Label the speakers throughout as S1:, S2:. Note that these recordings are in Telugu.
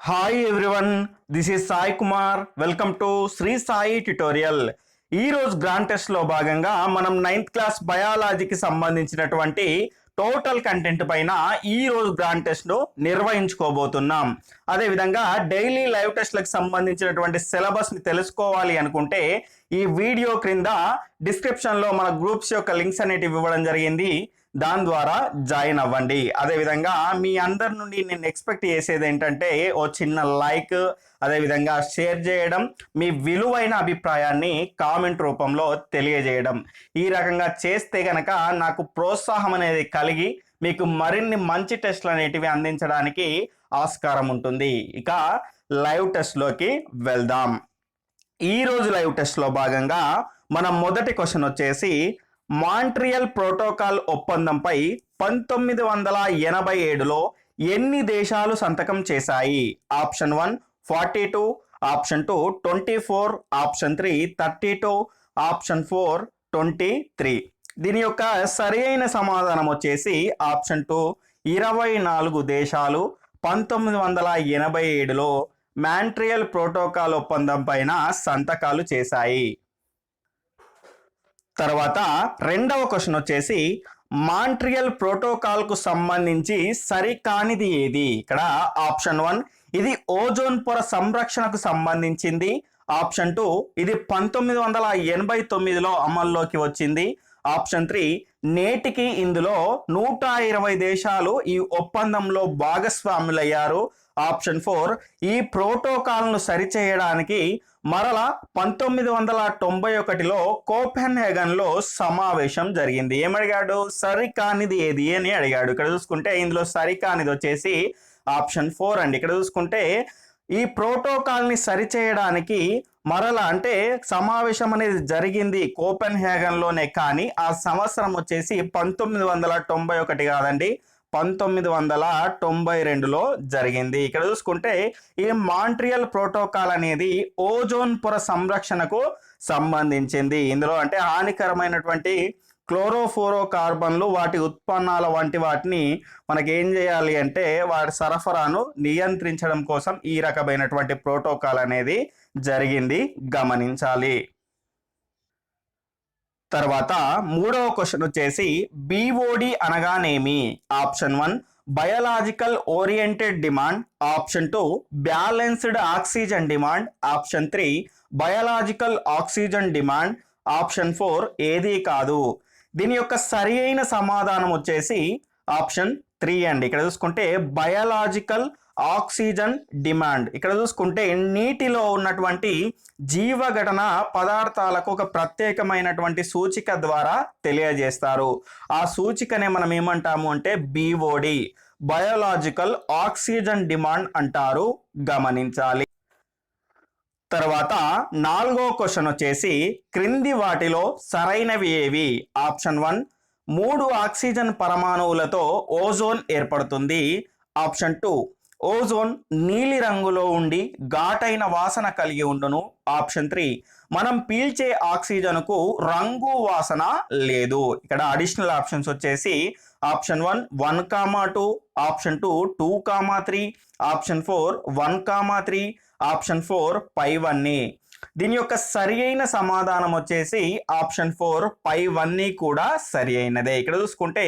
S1: Hi everyone, this is Sai Kumar. Welcome to Shri Sai tutorial. ఈరోజు గ్రాండ్ టెస్ట్లో భాగంగా మనం 9th క్లాస్ బయాలజీకి సంబంధించినటువంటి టోటల్ కంటెంట్ పైన ఈరోజు గ్రాండ్ టెస్ట్ను నిర్వహించుకోబోతున్నాం. అదేవిధంగా డైలీ లైవ్ టెస్ట్లకు సంబంధించినటువంటి సిలబస్ని తెలుసుకోవాలి అనుకుంటే ఈ వీడియో క్రింద డిస్క్రిప్షన్లో మన గ్రూప్స్ యొక్క లింక్స్ అనేటివి ఇవ్వడం జరిగింది. దాని ద్వారా జాయిన్ అవ్వండి. అదేవిధంగా మీ అందరి నుండి నేను ఎక్స్పెక్ట్ చేసేది ఏంటంటే ఓ చిన్న లైక్, అదేవిధంగా షేర్ చేయడం, మీ విలువైన అభిప్రాయాన్ని కామెంట్ రూపంలో తెలియజేయడం. ఈ రకంగా చేస్తే గనక నాకు ప్రోత్సాహం అనేది కలిగి మీకు మరిన్ని మంచి టెస్ట్లు అనేటివి అందించడానికి ఆస్కారం ఉంటుంది. ఇక లైవ్ టెస్ట్లోకి వెళ్దాం. ఈరోజు లైవ్ టెస్ట్లో భాగంగా మన మొదటి క్వశ్చన్ వచ్చేసి మాంట్రియల్ ప్రోటోకాల్ ఒప్పందంపై 1987లో ఎన్ని దేశాలు సంతకం చేశాయి? Option 1 42, option 2 24, option 3 32, option 4 23. దీని యొక్క సరి అయిన సమాధానం వచ్చేసి ఆప్షన్ 2 24 దేశాలు 1987లో మాంట్రియల్ ప్రోటోకాల్ ఒప్పందం పైన సంతకాలు చేశాయి. తర్వాత రెండవ క్వశ్చన్ వచ్చేసి మాంట్రియల్ ప్రోటోకాల్కు సంబంధించి సరికానిది ఏది? ఇక్కడ ఆప్షన్ 1 ఇది ఓజోన్ పొర సంరక్షణకు సంబంధించింది. ఆప్షన్ 2 ఇది 1989లో అమల్లోకి వచ్చింది. ఆప్షన్ 3 నేటికి ఇందులో 120 దేశాలు ఈ ఒప్పందంలో భాగస్వాములయ్యారు. ఆప్షన్ 4 ఈ ప్రోటోకాల్ను సరిచేయడానికి మరలా 1991లో కోపెన్హేగన్లో సమావేశం జరిగింది. ఏమడిగాడు? సరికానిది ఏది అని అడిగాడు. ఇక్కడ చూసుకుంటే ఇందులో సరికానిది వచ్చేసి ఆప్షన్ 4 అండి. ఇక్కడ చూసుకుంటే ఈ ప్రోటోకాల్ని సరిచేయడానికి మరలా అంటే సమావేశం అనేది జరిగింది కోపెన్హేగన్లోనే, కానీ ఆ సంవత్సరం వచ్చేసి 1991 కాదండి, 1992లో జరిగింది. ఇక్కడ చూసుకుంటే ఈ మాంట్రియల్ ప్రోటోకాల్ అనేది ఓజోన్ పొర సంరక్షణకు సంబంధించింది. ఇందులో అంటే హానికరమైనటువంటి క్లోరోఫ్లోరో కార్బన్లు, వాటి ఉత్పన్నాల వంటి వాటిని మనకి ఏం చేయాలి అంటే వాటి సరఫరాను నియంత్రించడం కోసం ఈ రకమైనటువంటి ప్రోటోకాల్ అనేది జరిగింది, గమనించాలి. తర్వాత మూడవ క్వశ్చన్ వచ్చేసి బీఓడి అనగానేమి? Option 1 biological oriented demand, option 2 balanced oxygen demand, option 3 biological oxygen demand, option 4 ఏదీ కాదు. దీని యొక్క సరి అయిన సమాధానం వచ్చేసి ఆప్షన్ 3 అండి. ఇక్కడ చూసుకుంటే బయోలాజికల్ ఆక్సిజన్ డిమాండ్. ఇక్కడ చూసుకుంటే నీటిలో ఉన్నటువంటి జీవఘటన పదార్థాలకు ఒక ప్రత్యేకమైనటువంటి సూచిక ద్వారా తెలియజేస్తారు. ఆ సూచికనే మనం ఏమంటాము అంటే బీఓడి, బయోలాజికల్ ఆక్సిజన్ డిమాండ్ అంటారు, గమనించాలి. తర్వాత నాలుగో క్వశ్చన్ వచ్చేసి క్రింది వాటిలో సరైనవి ఏవి? ఆప్షన్ 1 3 ఆక్సిజన్ పరమాణువులతో ఓజోన్ ఏర్పడుతుంది. ఆప్షన్ 2 ఓజోన్ నీలి రంగులో ఉండి ఘాటైన వాసన కలిగి ఉండును. ఆప్షన్ 3 మనం పీల్చే ఆక్సిజన్కు రంగు వాసన లేదు. ఇక్కడ అడిషనల్ ఆప్షన్స్ వచ్చేసి ఆప్షన్ 1 1,2, ఆప్షన్ 2 2,3, ఆప్షన్ 4 1,3, ఆప్షన్ 4 పైవన్నీ. దీని యొక్క సరి అయిన సమాధానం వచ్చేసి ఆప్షన్ 4 పైవన్నీ కూడా సరి అయినదే. ఇక్కడ చూసుకుంటే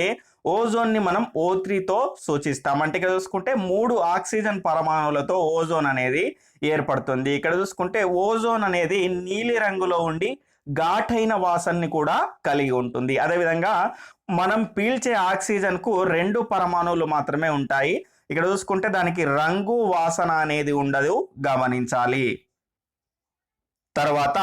S1: ఓజోన్ని మనం O3తో సూచిస్తాం. అంటే ఇక్కడ చూసుకుంటే 3 ఆక్సిజన్ పరమాణువులతో ఓజోన్ అనేది ఏర్పడుతుంది. ఇక్కడ చూసుకుంటే ఓజోన్ అనేది నీలి రంగులో ఉండి ఘాటైన వాసనని కూడా కలిగి ఉంటుంది. అదేవిధంగా మనం పీల్చే ఆక్సిజన్కు 2 పరమాణువులు మాత్రమే ఉంటాయి. ఇక్కడ చూసుకుంటే దానికి రంగు వాసన అనేది ఉండదు, గమనించాలి. తర్వాత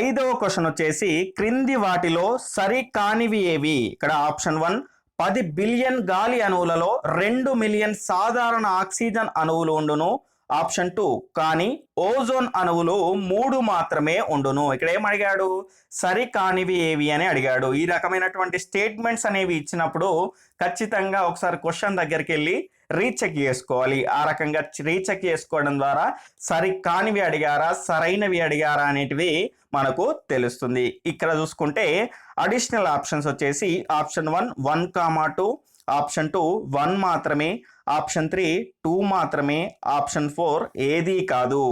S1: ఐదవ క్వశ్చన్ వచ్చేసి క్రింది వాటిలో సరి కానివి ఏవి? ఇక్కడ ఆప్షన్ 1 10 బిలియన్ గాలి అణువులలో 2 మిలియన్ సాధారణ ఆక్సిజన్ అణువులు ఉండును. ఆప్షన్ 2 కానీ ఓజోన్ అణువులు 3 మాత్రమే ఉండును. ఇక్కడ ఏమడిగాడు? సరి కానివి ఏవి అని అడిగాడు. ఈ రకమైనటువంటి స్టేట్మెంట్స్ అనేవి ఇచ్చినప్పుడు ఖచ్చితంగా ఒకసారి క్వశ్చన్ దగ్గరికి వెళ్ళి రీచెక్ చేసుకోవాలి. ఆ రకంగా రీచెక్ చేసుకోవడం ద్వారా సరి కానివి అడిగారా, సరైనవి అడిగారా అనేటివి మనకు తెలుస్తుంది. ఇక్కడ చూసుకుంటే అడిషనల్ ఆప్షన్స్ వచ్చేసి ఆప్షన్ 1 1,2, ఆప్షన్ 2 1 మాత్రమే, ఆప్షన్ 3 2 మాత్రమే, ఆప్షన్ 4 ఏదీ కాదు.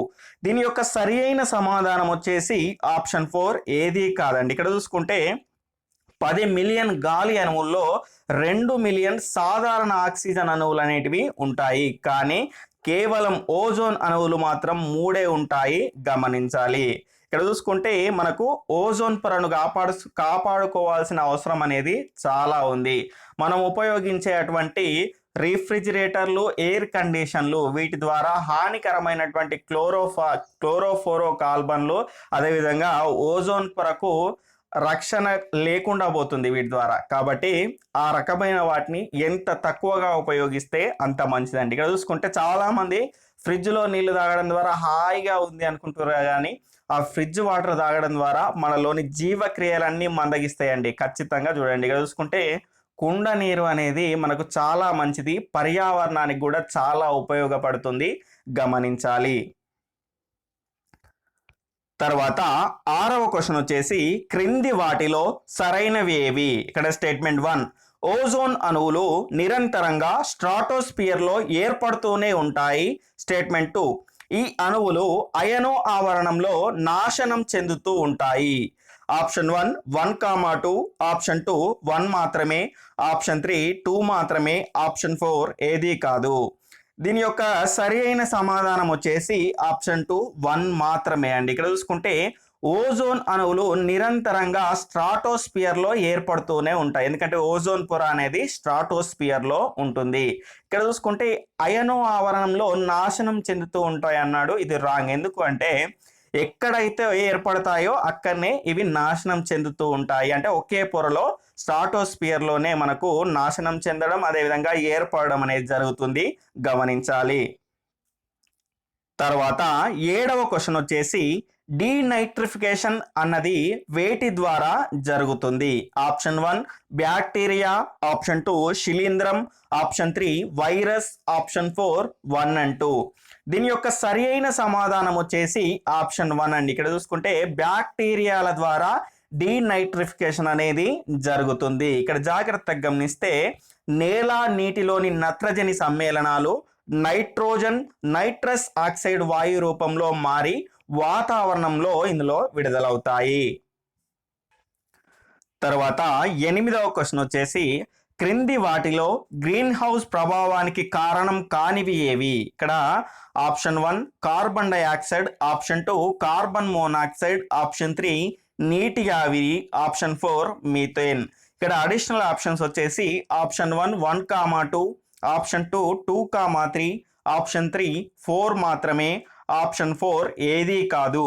S1: దీని యొక్క సరి అయిన సమాధానం వచ్చేసి ఆప్షన్ 4 ఏదీ కాదండి. ఇక్కడ చూసుకుంటే 10 మిలియన్ గాలి అణువుల్లో 2 మిలియన్ సాధారణ ఆక్సిజన్ అణువులు అనేటివి ఉంటాయి. కానీ కేవలం ఓజోన్ అణువులు మాత్రం 3 ఉంటాయి, గమనించాలి. ఇక్కడ చూసుకుంటే మనకు ఓజోన్ పొరను కాపాడుకోవాల్సిన అవసరం అనేది చాలా ఉంది. మనం ఉపయోగించే అటువంటి రిఫ్రిజిరేటర్లు, ఎయిర్ కండిషన్లు వీటి ద్వారా హానికరమైనటువంటి క్లోరోఫోరో కార్బన్లు అదేవిధంగా ఓజోన్ పొరకు రక్షణ లేకుండా పోతుంది వీటి ద్వారా. కాబట్టి ఆ రకమైన వాటిని ఎంత తక్కువగా ఉపయోగిస్తే అంత మంచిదండి. ఇక్కడ చూసుకుంటే చాలా మంది ఫ్రిడ్జ్లో నీళ్లు తాగడం ద్వారా హాయిగా ఉంది అనుకుంటున్నారు, కానీ ఆ ఫ్రిడ్జ్ వాటర్ తాగడం ద్వారా మనలోని జీవక్రియలన్నీ మందగిస్తాయండి. ఖచ్చితంగా చూడండి. ఇక్కడ చూసుకుంటే కుండ నీరు అనేది మనకు చాలా మంచిది, పర్యావరణానికి కూడా చాలా ఉపయోగపడుతుంది, గమనించాలి. తర్వాత 6వ క్వశ్చన్ వచ్చేసి క్రింది వాటిలో సరైనవి ఏవి? ఇక్కడ స్టేట్మెంట్ 1 ఓజోన్ అణువులు నిరంతరంగా స్ట్రాటోస్పియర్లో ఏర్పడుతూనే ఉంటాయి. స్టేట్మెంట్ 2 ఈ అణువులు అయనో ఆవరణంలో నాశనం చెందుతూ ఉంటాయి. ఆప్షన్ 1 1, 2, ఆప్షన్ 2 1 మాత్రమే, ఆప్షన్ 3 2 మాత్రమే, ఆప్షన్ 4 ఏదీ కాదు. దీని యొక్క సరి అయిన సమాధానం వచ్చేసి ఆప్షన్ 2 1 మాత్రమే అండి. ఇక్కడ చూసుకుంటే ఓజోన్ అణువులు నిరంతరంగా స్ట్రాటోస్పియర్లో ఏర్పడుతూనే ఉంటాయి, ఎందుకంటే ఓజోన్ పొర అనేది స్ట్రాటోస్పియర్లో ఉంటుంది. ఇక్కడ చూసుకుంటే అయనో ఆవరణంలో నాశనం చెందుతూ ఉంటాయి అన్నాడు, ఇది రాంగ్. ఎందుకు అంటే ఎక్కడైతే ఏర్పడతాయో అక్కడనే ఇవి నాశనం చెందుతూ ఉంటాయి. అంటే ఒకే పొరలో స్ట్రాటోస్పియర్లోనే మనకు నాశనం చెందడం అదేవిధంగా ఏర్పడడం అనేది జరుగుతుంది, గమనించాలి. తర్వాత 7వ క్వశ్చన్ వచ్చేసి డీనైట్రిఫికేషన్ అన్నది వేటి ద్వారా జరుగుతుంది? ఆప్షన్ 1 బ్యాక్టీరియా, ఆప్షన్ 2 శిలీంధ్రం, ఆప్షన్ 3 వైరస్, ఆప్షన్ 4 1 and 2. దీని యొక్క సరి అయిన సమాధానం వచ్చేసి ఆప్షన్ 1 అండి. ఇక్కడ చూసుకుంటే బ్యాక్టీరియాల ద్వారా డీనైట్రిఫికేషన్ అనేది జరుగుతుంది. ఇక్కడ జాగ్రత్తగా గమనిస్తే నేల నీటిలోని నత్రజని సమ్మేళనాలు నైట్రోజన్ నైట్రస్ ఆక్సైడ్ వాయు రూపంలో మారి వాతావరణంలో ఇందులో విడుదలవుతాయి. తర్వాత 8వ క్వశ్చన్ వచ్చేసి క్రింది వాటిలో గ్రీన్ హౌస్ ప్రభావానికి కారణం కానివి ఏవి? ఇక్కడ option 1 carbon dioxide, option 2 carbon monoxide, option 3 నీటి ఆవిరి, ఆప్షన్ 4 మీథేన్. ఇక్కడ అడిషనల్ ఆప్షన్స్ వచ్చేసి ఆప్షన్ 1 1, 2, ఆప్షన్ 2 2, 3, ఆప్షన్ 3 4 మాత్రమే, ఆప్షన్ 4 ఏదీ కాదు.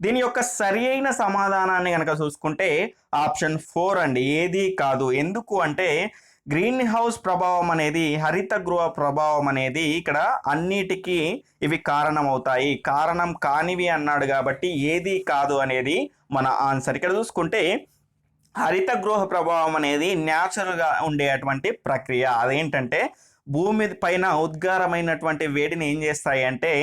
S1: దీని యొక్క సరి అయిన సమాధానాన్ని కనుక చూసుకుంటే ఆప్షన్ 4 అండి, ఏదీ కాదు. ఎందుకు అంటే గ్రీన్ హౌస్ ప్రభావం అనేది హరిత గృహ ప్రభావం అనేది ఇక్కడ అన్నిటికీ ఇవి కారణమవుతాయి, కారణం కానివి అన్నాడు కాబట్టి ఏదీ కాదు అనేది మన ఆన్సర్. ఇక్కడ చూసుకుంటే హరిత గృహ ప్రభావం అనేది న్యాచురల్గా ఉండేటువంటి ప్రక్రియ. అదేంటంటే భూమి పైన ఉద్గారమైనటువంటి వేడిని ఏం చేస్తాయి అంటే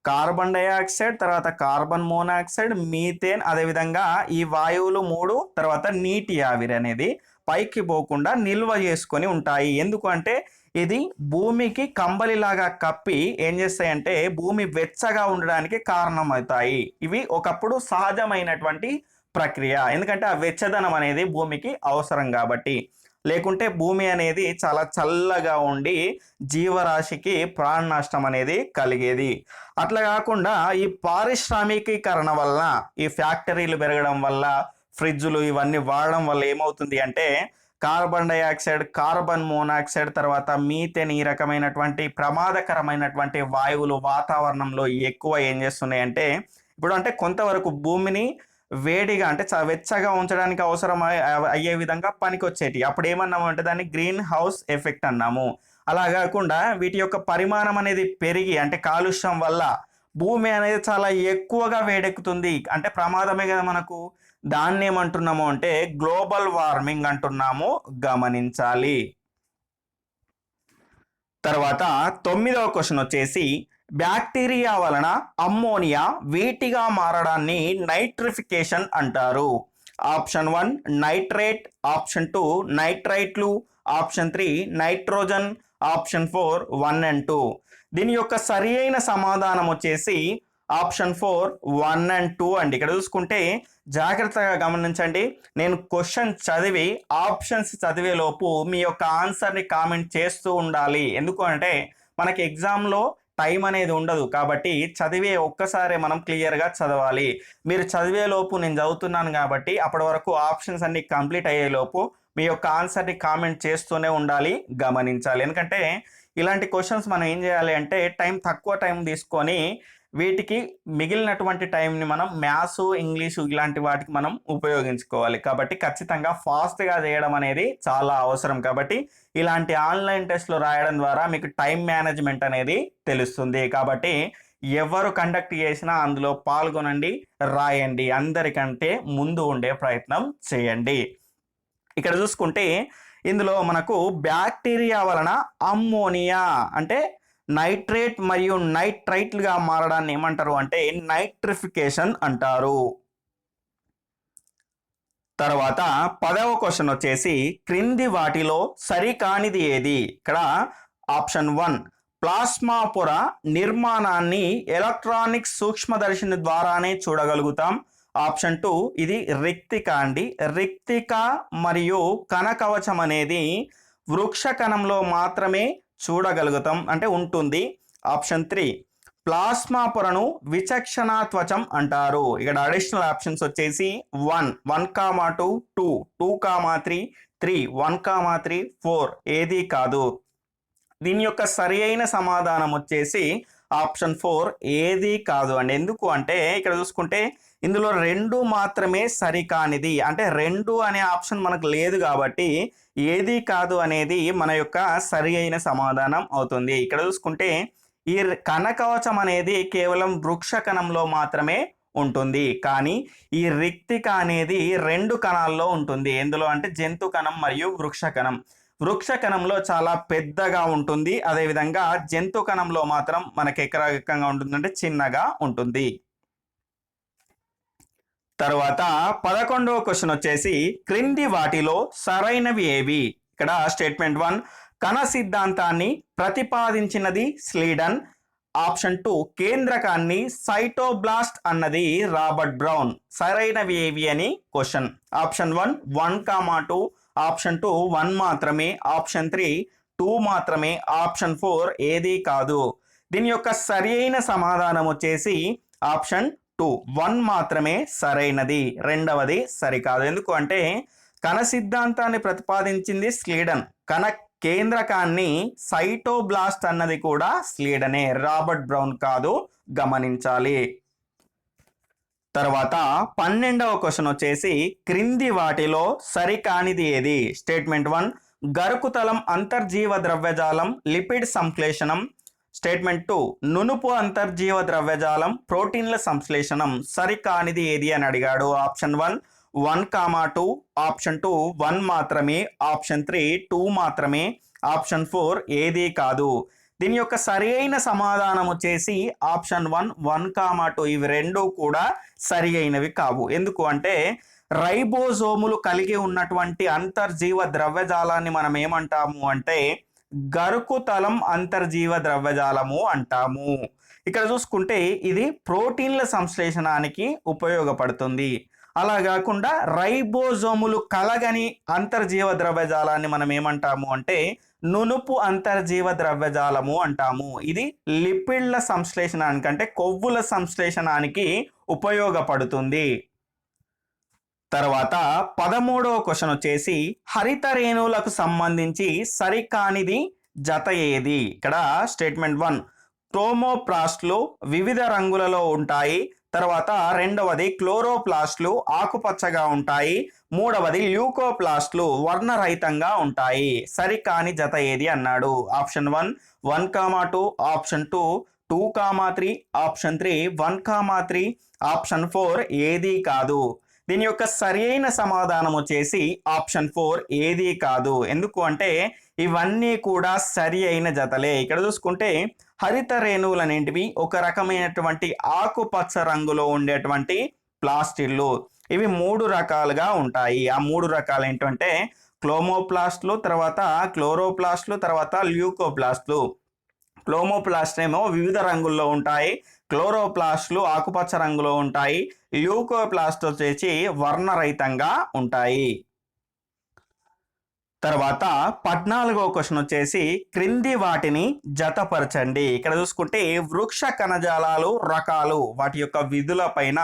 S1: కార్బన్ డైఆక్సైడ్, తర్వాత కార్బన్ మోనాక్సైడ్, మీథేన్, అదేవిధంగా ఈ వాయువులు 3, తర్వాత నీటి ఆవిరి అనేది పైకి పోకుండా నిల్వ చేసుకొని ఉంటాయి. ఎందుకు అంటే ఇది భూమికి కంబలిలాగా కప్పి ఏం చేస్తాయంటే భూమి వెచ్చగా ఉండడానికి కారణమవుతాయి. ఇవి ఒకప్పుడు సహజమైనటువంటి ప్రక్రియ, ఎందుకంటే ఆ వెచ్చదనం అనేది భూమికి అవసరం కాబట్టి. లేకుంటే భూమి అనేది చాలా చల్లగా ఉండి జీవరాశికి ప్రాణ నష్టం అనేది కలిగేది. అట్లా కాకుండా ఈ పారిశ్రామికీకరణ వల్ల, ఈ ఫ్యాక్టరీలు పెరగడం వల్ల, ఫ్రిడ్జ్లు ఇవన్నీ వాడడం వల్ల ఏమవుతుంది అంటే కార్బన్ డైఆక్సైడ్, కార్బన్ మోనాక్సైడ్, తర్వాత మీథేన్ ఈ రకమైనటువంటి ప్రమాదకరమైనటువంటి వాయువులు వాతావరణంలో ఎక్కువ ఏం చేస్తున్నాయంటే ఇప్పుడు అంటే కొంతవరకు భూమిని వేడిగా అంటే వెచ్చగా ఉంచడానికి అవసరం అయ్యే విధంగా పనికొచ్చేటి. అప్పుడు ఏమన్నాము అంటే దాన్ని గ్రీన్ హౌస్ ఎఫెక్ట్ అన్నాము. అలా కాకుండా వీటి యొక్క పరిమాణం అనేది పెరిగి అంటే కాలుష్యం వల్ల భూమి అనేది చాలా ఎక్కువగా వేడెక్కుతుంది. అంటే ప్రమాదమే కదా మనకు. దాన్ని ఏమంటున్నాము అంటే గ్లోబల్ వార్మింగ్ అంటున్నాము, గమనించాలి. తర్వాత 9వ క్వశ్చన్ వచ్చేసి బ్యాక్టీరియా వలన అమ్మోనియా వీటిగా మారడాన్ని నైట్రిఫికేషన్ అంటారు. ఆప్షన్ 1 నైట్రేట్, ఆప్షన్ 2 నైట్రైట్లు, ఆప్షన్ 3 నైట్రోజన్, ఆప్షన్ 4 1 అండ్ 2. దీని యొక్క సరి అయిన సమాధానం వచ్చేసి ఆప్షన్ 4 1 అండ్ 2 అండి. ఇక్కడ చూసుకుంటే జాగ్రత్తగా గమనించండి. నేను క్వశ్చన్ చదివి ఆప్షన్స్ చదివే లోపు మీ యొక్క ఆన్సర్ని కామెంట్ చేస్తూ ఉండాలి. ఎందుకు అంటే మనకి ఎగ్జామ్లో టైం అనేది ఉండదు కాబట్టి చదివే ఒక్కసారి మనం క్లియర్గా చదవాలి. మీరు చదివే లోపు నేను చదువుతున్నాను కాబట్టి అప్పటి వరకు ఆప్షన్స్ అన్ని కంప్లీట్ అయ్యే లోపు మీ యొక్క ఆన్సర్ని కామెంట్ చేస్తూనే ఉండాలి, గమనించాలి. ఎందుకంటే ఇలాంటి క్వశ్చన్స్ మనం ఏం చేయాలి అంటే తక్కువ టైం తీసుకొని వీటికి మిగిలినటువంటి టైంని మనం మ్యాథ్స్, ఇంగ్లీషు ఇలాంటి వాటికి మనం ఉపయోగించుకోవాలి. కాబట్టి ఖచ్చితంగా ఫాస్ట్గా చేయడం అనేది చాలా అవసరం. కాబట్టి ఇలాంటి ఆన్లైన్ టెస్ట్లు రాయడం ద్వారా మీకు టైం మేనేజ్మెంట్ అనేది తెలుస్తుంది. కాబట్టి ఎవరు కండక్ట్ చేసినా అందులో పాల్గొనండి, రాయండి, అందరికంటే ముందు ఉండే ప్రయత్నం చేయండి. ఇక్కడ చూసుకుంటే ఇందులో మనకు బ్యాక్టీరియా వలన అమ్మోనియా అంటే నైట్రేట్ మరియు నైట్రైట్లుగా మారడాన్ని ఏమంటారు అంటే నైట్రిఫికేషన్ అంటారు. తర్వాత 10వ క్వశ్చన్ వచ్చేసి క్రింది వాటిలో సరికానిది ఏది? ఇక్కడ ఆప్షన్ 1 ప్లాస్మా పొర నిర్మాణాన్ని ఎలక్ట్రానిక్ సూక్ష్మదర్శిని ద్వారానే చూడగలుగుతాం. ఆప్షన్ 2 ఇది రిక్తిక అండి. రిక్తిక మరియు కణకవచం అనేది వృక్ష కణంలో మాత్రమే చూడగలుగుతాం అంటే ఉంటుంది. ఆప్షన్ 3 ప్లాస్మా పొరను విచక్షణ త్వచం అంటారు. ఇక్కడ అడిషనల్ ఆప్షన్స్ వచ్చేసి 1, 1, 2, 2, 3, 3, 1, 3, 4 ఏది కాదు. దీని యొక్క సరి అయిన సమాధానం వచ్చేసి ఆప్షన్ 4 ఏది కాదు అండి. ఎందుకు అంటే ఇక్కడ చూసుకుంటే ఇందులో 2 మాత్రమే సరికానిది అంటే 2 అనే ఆప్షన్ మనకు లేదు కాబట్టి ఏది కాదు అనేది మన యొక్క సరి అయిన సమాధానం అవుతుంది. ఇక్కడ చూసుకుంటే ఈ కణకవచం అనేది కేవలం వృక్ష కణంలో మాత్రమే ఉంటుంది, కానీ ఈ రిక్తిక అనేది 2 కణాల్లో ఉంటుంది. ఎందులో అంటే జంతు కణం మరియు వృక్ష కణం. వృక్ష కణంలో చాలా పెద్దగా ఉంటుంది, అదేవిధంగా జంతు కణంలో మాత్రం మనకి ఎక్కడ రకంగా ఉంటుందంటే చిన్నగా ఉంటుంది. తర్వాత 11వ క్వశ్చన్ వచ్చేసి క్రింది వాటిలో సరైనవి ఏవి? ఇక్కడ స్టేట్మెంట్ 1 కణ సిద్ధాంతాన్ని ప్రతిపాదించినది స్లీడన్. ఆప్షన్ 2 కేంద్రకాన్ని సైటోబ్లాస్ట్ అన్నది రాబర్ట్ బ్రౌన్. సరైనవి ఏవి అని క్వశ్చన్. ఆప్షన్ 1 1, 2, ఆప్షన్ 2 1 మాత్రమే, ఆప్షన్ 3 2 మాత్రమే, ఆప్షన్ 4 ఏది కాదు. దీని యొక్క సరి అయిన సమాధానం వచ్చేసి ఆప్షన్ 2 1 మాత్రమే సరైనది, రెండవది సరికాదు. ఎందుకు అంటే కణ సిద్ధాంతాన్ని ప్రతిపాదించింది స్లీడన్, కణ కేంద్రకాన్ని సైటోబ్లాస్ట్ అన్నది కూడా స్లీడనే, రాబర్ట్ బ్రౌన్ కాదు, గమనించాలి. తర్వాత 12వ క్వశ్చన్ వచ్చేసి క్రింది వాటిలో సరికానిది ఏది? స్టేట్మెంట్ 1 గరుకుతలం అంతర్జీవ ద్రవ్యజాలం లిపిడ్ సంశ్లేషణం. స్టేట్మెంట్ 2 నునుపు అంతర్జీవ ద్రవ్యజాలం ప్రోటీన్ల సంశ్లేషణం. సరికానిది ఏది అని అడిగాడు. ఆప్షన్ 1 1, 2, ఆప్షన్ 2 1 మాత్రమే, ఆప్షన్ 3 2 మాత్రమే, ఆప్షన్ 4 ఏది కాదు. దీని యొక్క సరి అయిన సమాధానం వచ్చేసి ఆప్షన్ 1 1, 2 ఇవి 2 కూడా సరి అయినవి కావు. ఎందుకు అంటే రైబోజోములు కలిగి ఉన్నటువంటి అంతర్జీవ ద్రవ్యజాలాన్ని మనం ఏమంటాము అంటే గరుకుతలం అంతర్జీవ ద్రవ్యజాలము అంటాము. ఇక్కడ చూసుకుంటే ఇది ప్రోటీన్ల సంశ్లేషణానికి ఉపయోగపడుతుంది. అలా కాకుండా రైబోజోములు కలగని అంతర్జీవ ద్రవ్యజాలాన్ని మనం ఏమంటాము అంటే నునుపు అంతర్జీవ ద్రవ్యజాలము అంటాము. ఇది లిపిడ్ల సంశ్లేషణానికి అంటే కొవ్వుల సంశ్లేషణానికి ఉపయోగపడుతుంది. తర్వాత 13వ క్వశ్చన్ వచ్చేసి హరిత రేణువులకు సంబంధించి సరికానిది జత ఏది? ఇక్కడ స్టేట్మెంట్ 1 క్రోమోప్లాస్ట్లు వివిధ రంగులలో ఉంటాయి. తర్వాత రెండవది క్లోరోప్లాస్ట్లు ఆకుపచ్చగా ఉంటాయి. మూడవది ల్యూకోప్లాస్ట్లు వర్ణరహితంగా ఉంటాయి. సరికాని జత ఏది అన్నాడు. ఆప్షన్ 1 1, 2, ఆప్షన్ 2 2, 3, ఆప్షన్ 3 1, 3, ఆప్షన్ 4 ఏది కాదు. దీని యొక్క సరి అయిన సమాధానం వచ్చేసి ఆప్షన్ 4 ఏది కాదు. ఎందుకు అంటే ఇవన్నీ కూడా సరి అయిన జతలే. ఇక్కడ చూసుకుంటే హరిత రేణువులు అనేటివి ఒక రకమైనటువంటి ఆకుపచ్చ రంగులో ఉండేటువంటి ప్లాస్టిడ్లు. ఇవి 3 రకాలుగా ఉంటాయి. ఆ 3 రకాలు ఏంటంటే క్లోమోప్లాస్ట్లు, తర్వాత క్లోరోప్లాస్ట్లు, తర్వాత ల్యూకోప్లాస్ట్లు. క్లోమోప్లాస్ట్ ఏమో వివిధ రంగుల్లో ఉంటాయి, క్లోరోప్లాస్ట్లు ఆకుపచ్చ రంగులో ఉంటాయి, ల్యూకోప్లాస్ట్ వచ్చేసి వర్ణరహితంగా ఉంటాయి. తర్వాత 14వ క్వశ్చన్ వచ్చేసి క్రింది వాటిని జతపరచండి. ఇక్కడ చూసుకుంటే వృక్ష కణజాలాలు రకాలు వాటి యొక్క విధుల పైన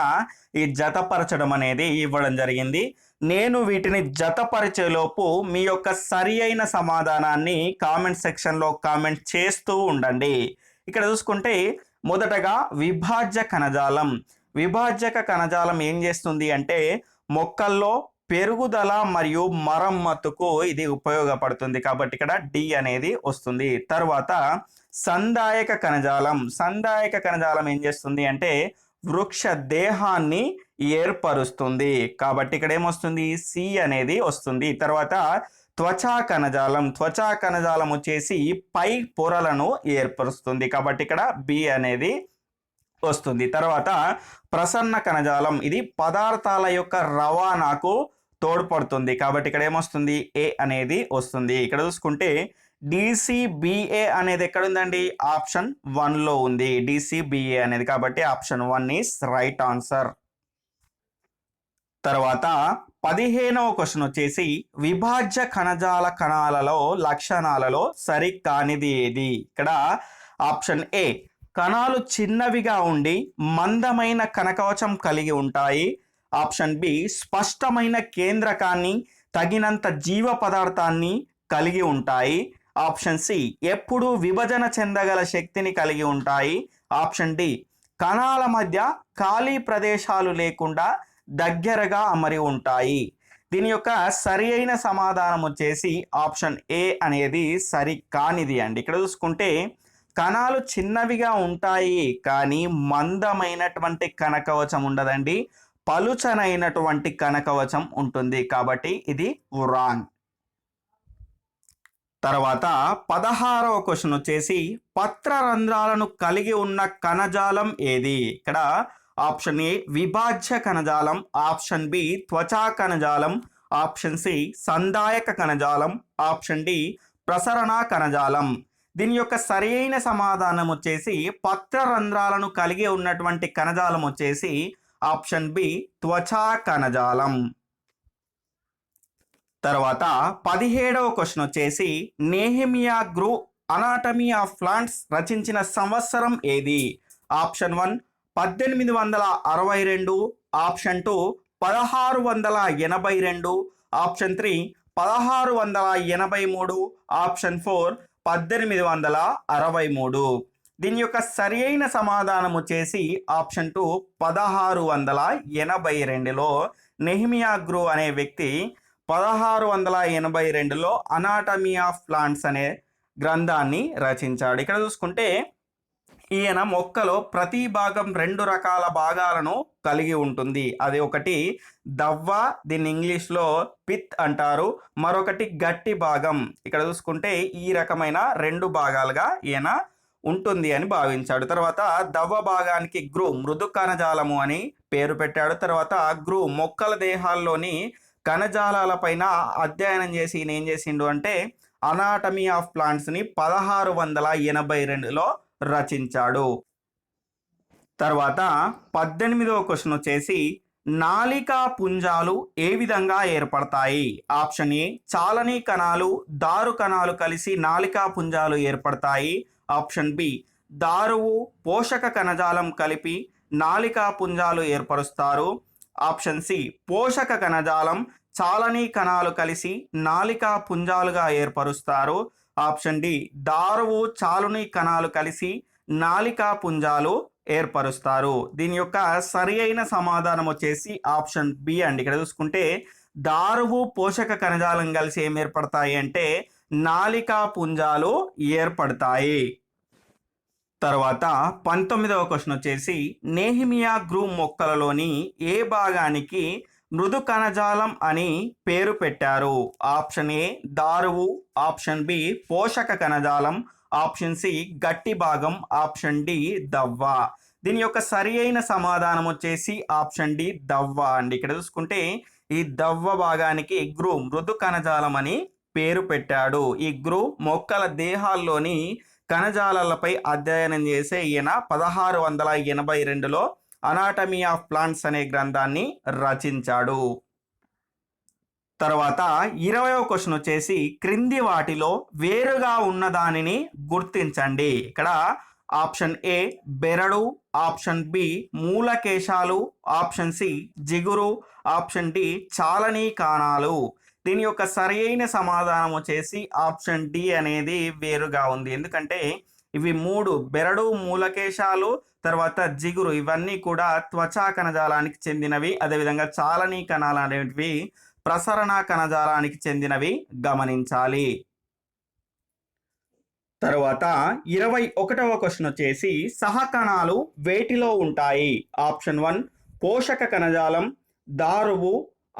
S1: ఈ జతపరచడం అనేది ఇవ్వడం జరిగింది. నేను వీటిని జతపరిచేలోపు మీ యొక్క సరి అయిన సమాధానాన్ని కామెంట్ సెక్షన్లో కామెంట్ చేస్తూ ఉండండి. ఇక్కడ చూసుకుంటే మొదటగా విభాజ్య కణజాలం. విభాజ్యక కణజాలం ఏం చేస్తుంది అంటే మొక్కల్లో పెరుగుదల మరియు మరమ్మతుకు ఇది ఉపయోగపడుతుంది, కాబట్టి ఇక్కడ డి అనేది వస్తుంది. తర్వాత సందాయక కణజాలం. సందాయక కణజాలం ఏం చేస్తుంది అంటే వృక్ష దేహాన్ని ఏర్పరుస్తుంది, కాబట్టి ఇక్కడ ఏమొస్తుంది సి అనేది వస్తుంది. తర్వాత త్వచా కణజాలం. త్వచా కణజాలం వచ్చేసి పై పొరలను ఏర్పరుస్తుంది, కాబట్టి ఇక్కడ బి అనేది వస్తుంది. తర్వాత ప్రసన్న కణజాలం. ఇది పదార్థాల యొక్క రవాణాకు తోడ్పడుతుంది, కాబట్టి ఇక్కడ ఏమొస్తుంది ఏ అనేది వస్తుంది. ఇక్కడ చూసుకుంటే డిసిబిఏ అనేది ఎక్కడ ఉందండి ఆప్షన్ 1లో ఉంది డిసిబిఏ అనేది, కాబట్టి ఆప్షన్ 1 ఈస్ రైట్ ఆన్సర్. తర్వాత 15వ క్వశ్చన్ వచ్చేసి విభాజ్య కణజాల కణాలలో లక్షణాలలో సరికానిది ఏది. ఇక్కడ ఆప్షన్ ఏ కణాలు చిన్నవిగా ఉండి మందమైన కణకవచం కలిగి ఉంటాయి. ఆప్షన్ బి స్పష్టమైన కేంద్రకాన్ని తగినంత జీవ పదార్థాన్ని కలిగి ఉంటాయి. ఆప్షన్ సి ఎప్పుడు విభజన చెందగల శక్తిని కలిగి ఉంటాయి. ఆప్షన్ డి కణాల మధ్య ఖాళీ ప్రదేశాలు లేకుండా దగ్గరగా అమరి ఉంటాయి. దీని యొక్క సరి అయిన సమాధానం వచ్చేసి ఆప్షన్ ఏ అనేది సరి కానిది అండి. ఇక్కడ చూసుకుంటే కణాలు చిన్నవిగా ఉంటాయి కానీ మందమైనటువంటి కణకవచం ఉండదండి, పలుచనైనటువంటి కణకవచం ఉంటుంది, కాబట్టి ఇది రాంగ్. తర్వాత 16వ క్వశ్చన్ వచ్చేసి పత్రరంధ్రాలను కలిగి ఉన్న కణజాలం ఏది. ఇక్కడ ఆప్షన్ ఏ విభాజ్య కణజాలం, ఆప్షన్ బి త్వచా కణజాలం, ఆప్షన్ సి సందాయక కణజాలం, ఆప్షన్ డి ప్రసరణ కణజాలం. దీని యొక్క సరైన సమాధానం వచ్చేసి పత్రరంధ్రాలను కలిగి ఉన్నటువంటి కణజాలం వచ్చేసి ఆప్షన్ బి త్వచా కణజాలం. తర్వాత 17వ క్వశ్చన్ వచ్చేసి నెహెమియా గ్రూ అనాటమీ ఆఫ్ ప్లాంట్స్ రచించిన సంవత్సరం ఏది. Option 1 1862, option 2 1682, option 3 1683, option 4 1863. దీని యొక్క సరి అయిన సమాధానం వచ్చేసి ఆప్షన్ 2 1682లో నెహెమియా గ్రూ అనే వ్యక్తి 1682లో అనాటమీ ఆఫ్ ప్లాంట్స్ అనే గ్రంథాన్ని రచించాడు. ఇక్కడ చూసుకుంటే ఈయన మొక్కలో ప్రతి భాగం 2 రకాల భాగాలను కలిగి ఉంటుంది. అది ఒకటి దవ్వ, దీన్ని ఇంగ్లీష్లో పిత్ అంటారు, మరొకటి గట్టి భాగం. ఇక్కడ చూసుకుంటే ఈ రకమైన 2 భాగాలుగా ఈయన ఉంటుంది అని భావించాడు. తర్వాత దవ్వ భాగానికి గ్రూ మృదు కణజాలము అని పేరు పెట్టాడు. తర్వాత గ్రూ మొక్కల దేహాల్లోని కణజాలాల పైన అధ్యయనం చేసి ఈయన ఏం చేసిండు అంటే అనాటమీ ఆఫ్ ప్లాంట్స్ని 1682లో రచించాడు. తర్వాత 18వ క్వశ్చన్ వచ్చేసి నాళికా పుంజాలు ఏ విధంగా ఏర్పడతాయి. ఆప్షన్ ఏ చాలని కణాలు దారు కణాలు కలిసి నాళికా పుంజాలు ఏర్పడతాయి. ఆప్షన్ బి దారువు పోషక కణజాలం కలిపి నాళికా పుంజాలు ఏర్పరుస్తారు. ఆప్షన్ సి పోషక కణజాలం చాలని కణాలు కలిసి నాళికా పుంజాలుగా ఏర్పరుస్తారు. ఆప్షన్ డి దారువు చాలుని కణాలు కలిసి నాళికా పుంజాలు ఏర్పరుస్తారు. దీని యొక్క సరి అయిన సమాధానం వచ్చేసి ఆప్షన్ బి అండి. ఇక్కడ చూసుకుంటే దారువు పోషక కణజాలం కలిసి ఏం ఏర్పడతాయి అంటే నాళికా పుంజాలు ఏర్పడతాయి. తర్వాత 19వ క్వశ్చన్ వచ్చేసి నెహెమియా గ్రూ మొక్కలలోని ఏ భాగానికి మృదు కణజాలం అని పేరు పెట్టారు. ఆప్షన్ ఏ దారువు, ఆప్షన్ బి పోషక కణజాలం, ఆప్షన్ సి గట్టి భాగం, ఆప్షన్ డి దవ్వ. దీని యొక్క సరి అయిన సమాధానం వచ్చేసి ఆప్షన్ డి దవ్వ అండి. ఇక్కడ చూసుకుంటే ఈ దవ్వ భాగానికి గ్రూ మృదు కణజాలం అని పేరు పెట్టాడు. ఈ గ్రూ మొక్కల దేహాల్లోని కణజాలాలపై అధ్యయనం చేసే ఈయన 1682లో అనాటమీ ఆఫ్ ప్లాంట్స్ అనే గ్రంథాన్ని రచించాడు. తర్వాత 20వ క్వశ్చన్ వచ్చేసి క్రింది వాటిలో వేరుగా ఉన్న దానిని గుర్తించండి. ఇక్కడ ఆప్షన్ ఏ బెరడు, ఆప్షన్ బి మూలకేశాలు, ఆప్షన్ సి జిగురు, ఆప్షన్ డి చాలని కాణాలు. దీని యొక్క సరి అయిన సమాధానం వచ్చేసి ఆప్షన్ డి అనేది వేరుగా ఉంది. ఎందుకంటే ఇవి మూడు బెరడు, మూలకేశాలు, తర్వాత జిగురు ఇవన్నీ కూడా త్వచా కణజాలానికి చెందినవి. అదేవిధంగా చాలని కణాలు అనేటివి ప్రసరణ కణజాలానికి చెందినవి గమనించాలి. తర్వాత 21వ క్వశ్చన్ వచ్చేసి సహకణాలు వేటిలో ఉంటాయి? ఆప్షన్ 1 పోషక కణజాలం, దారువు,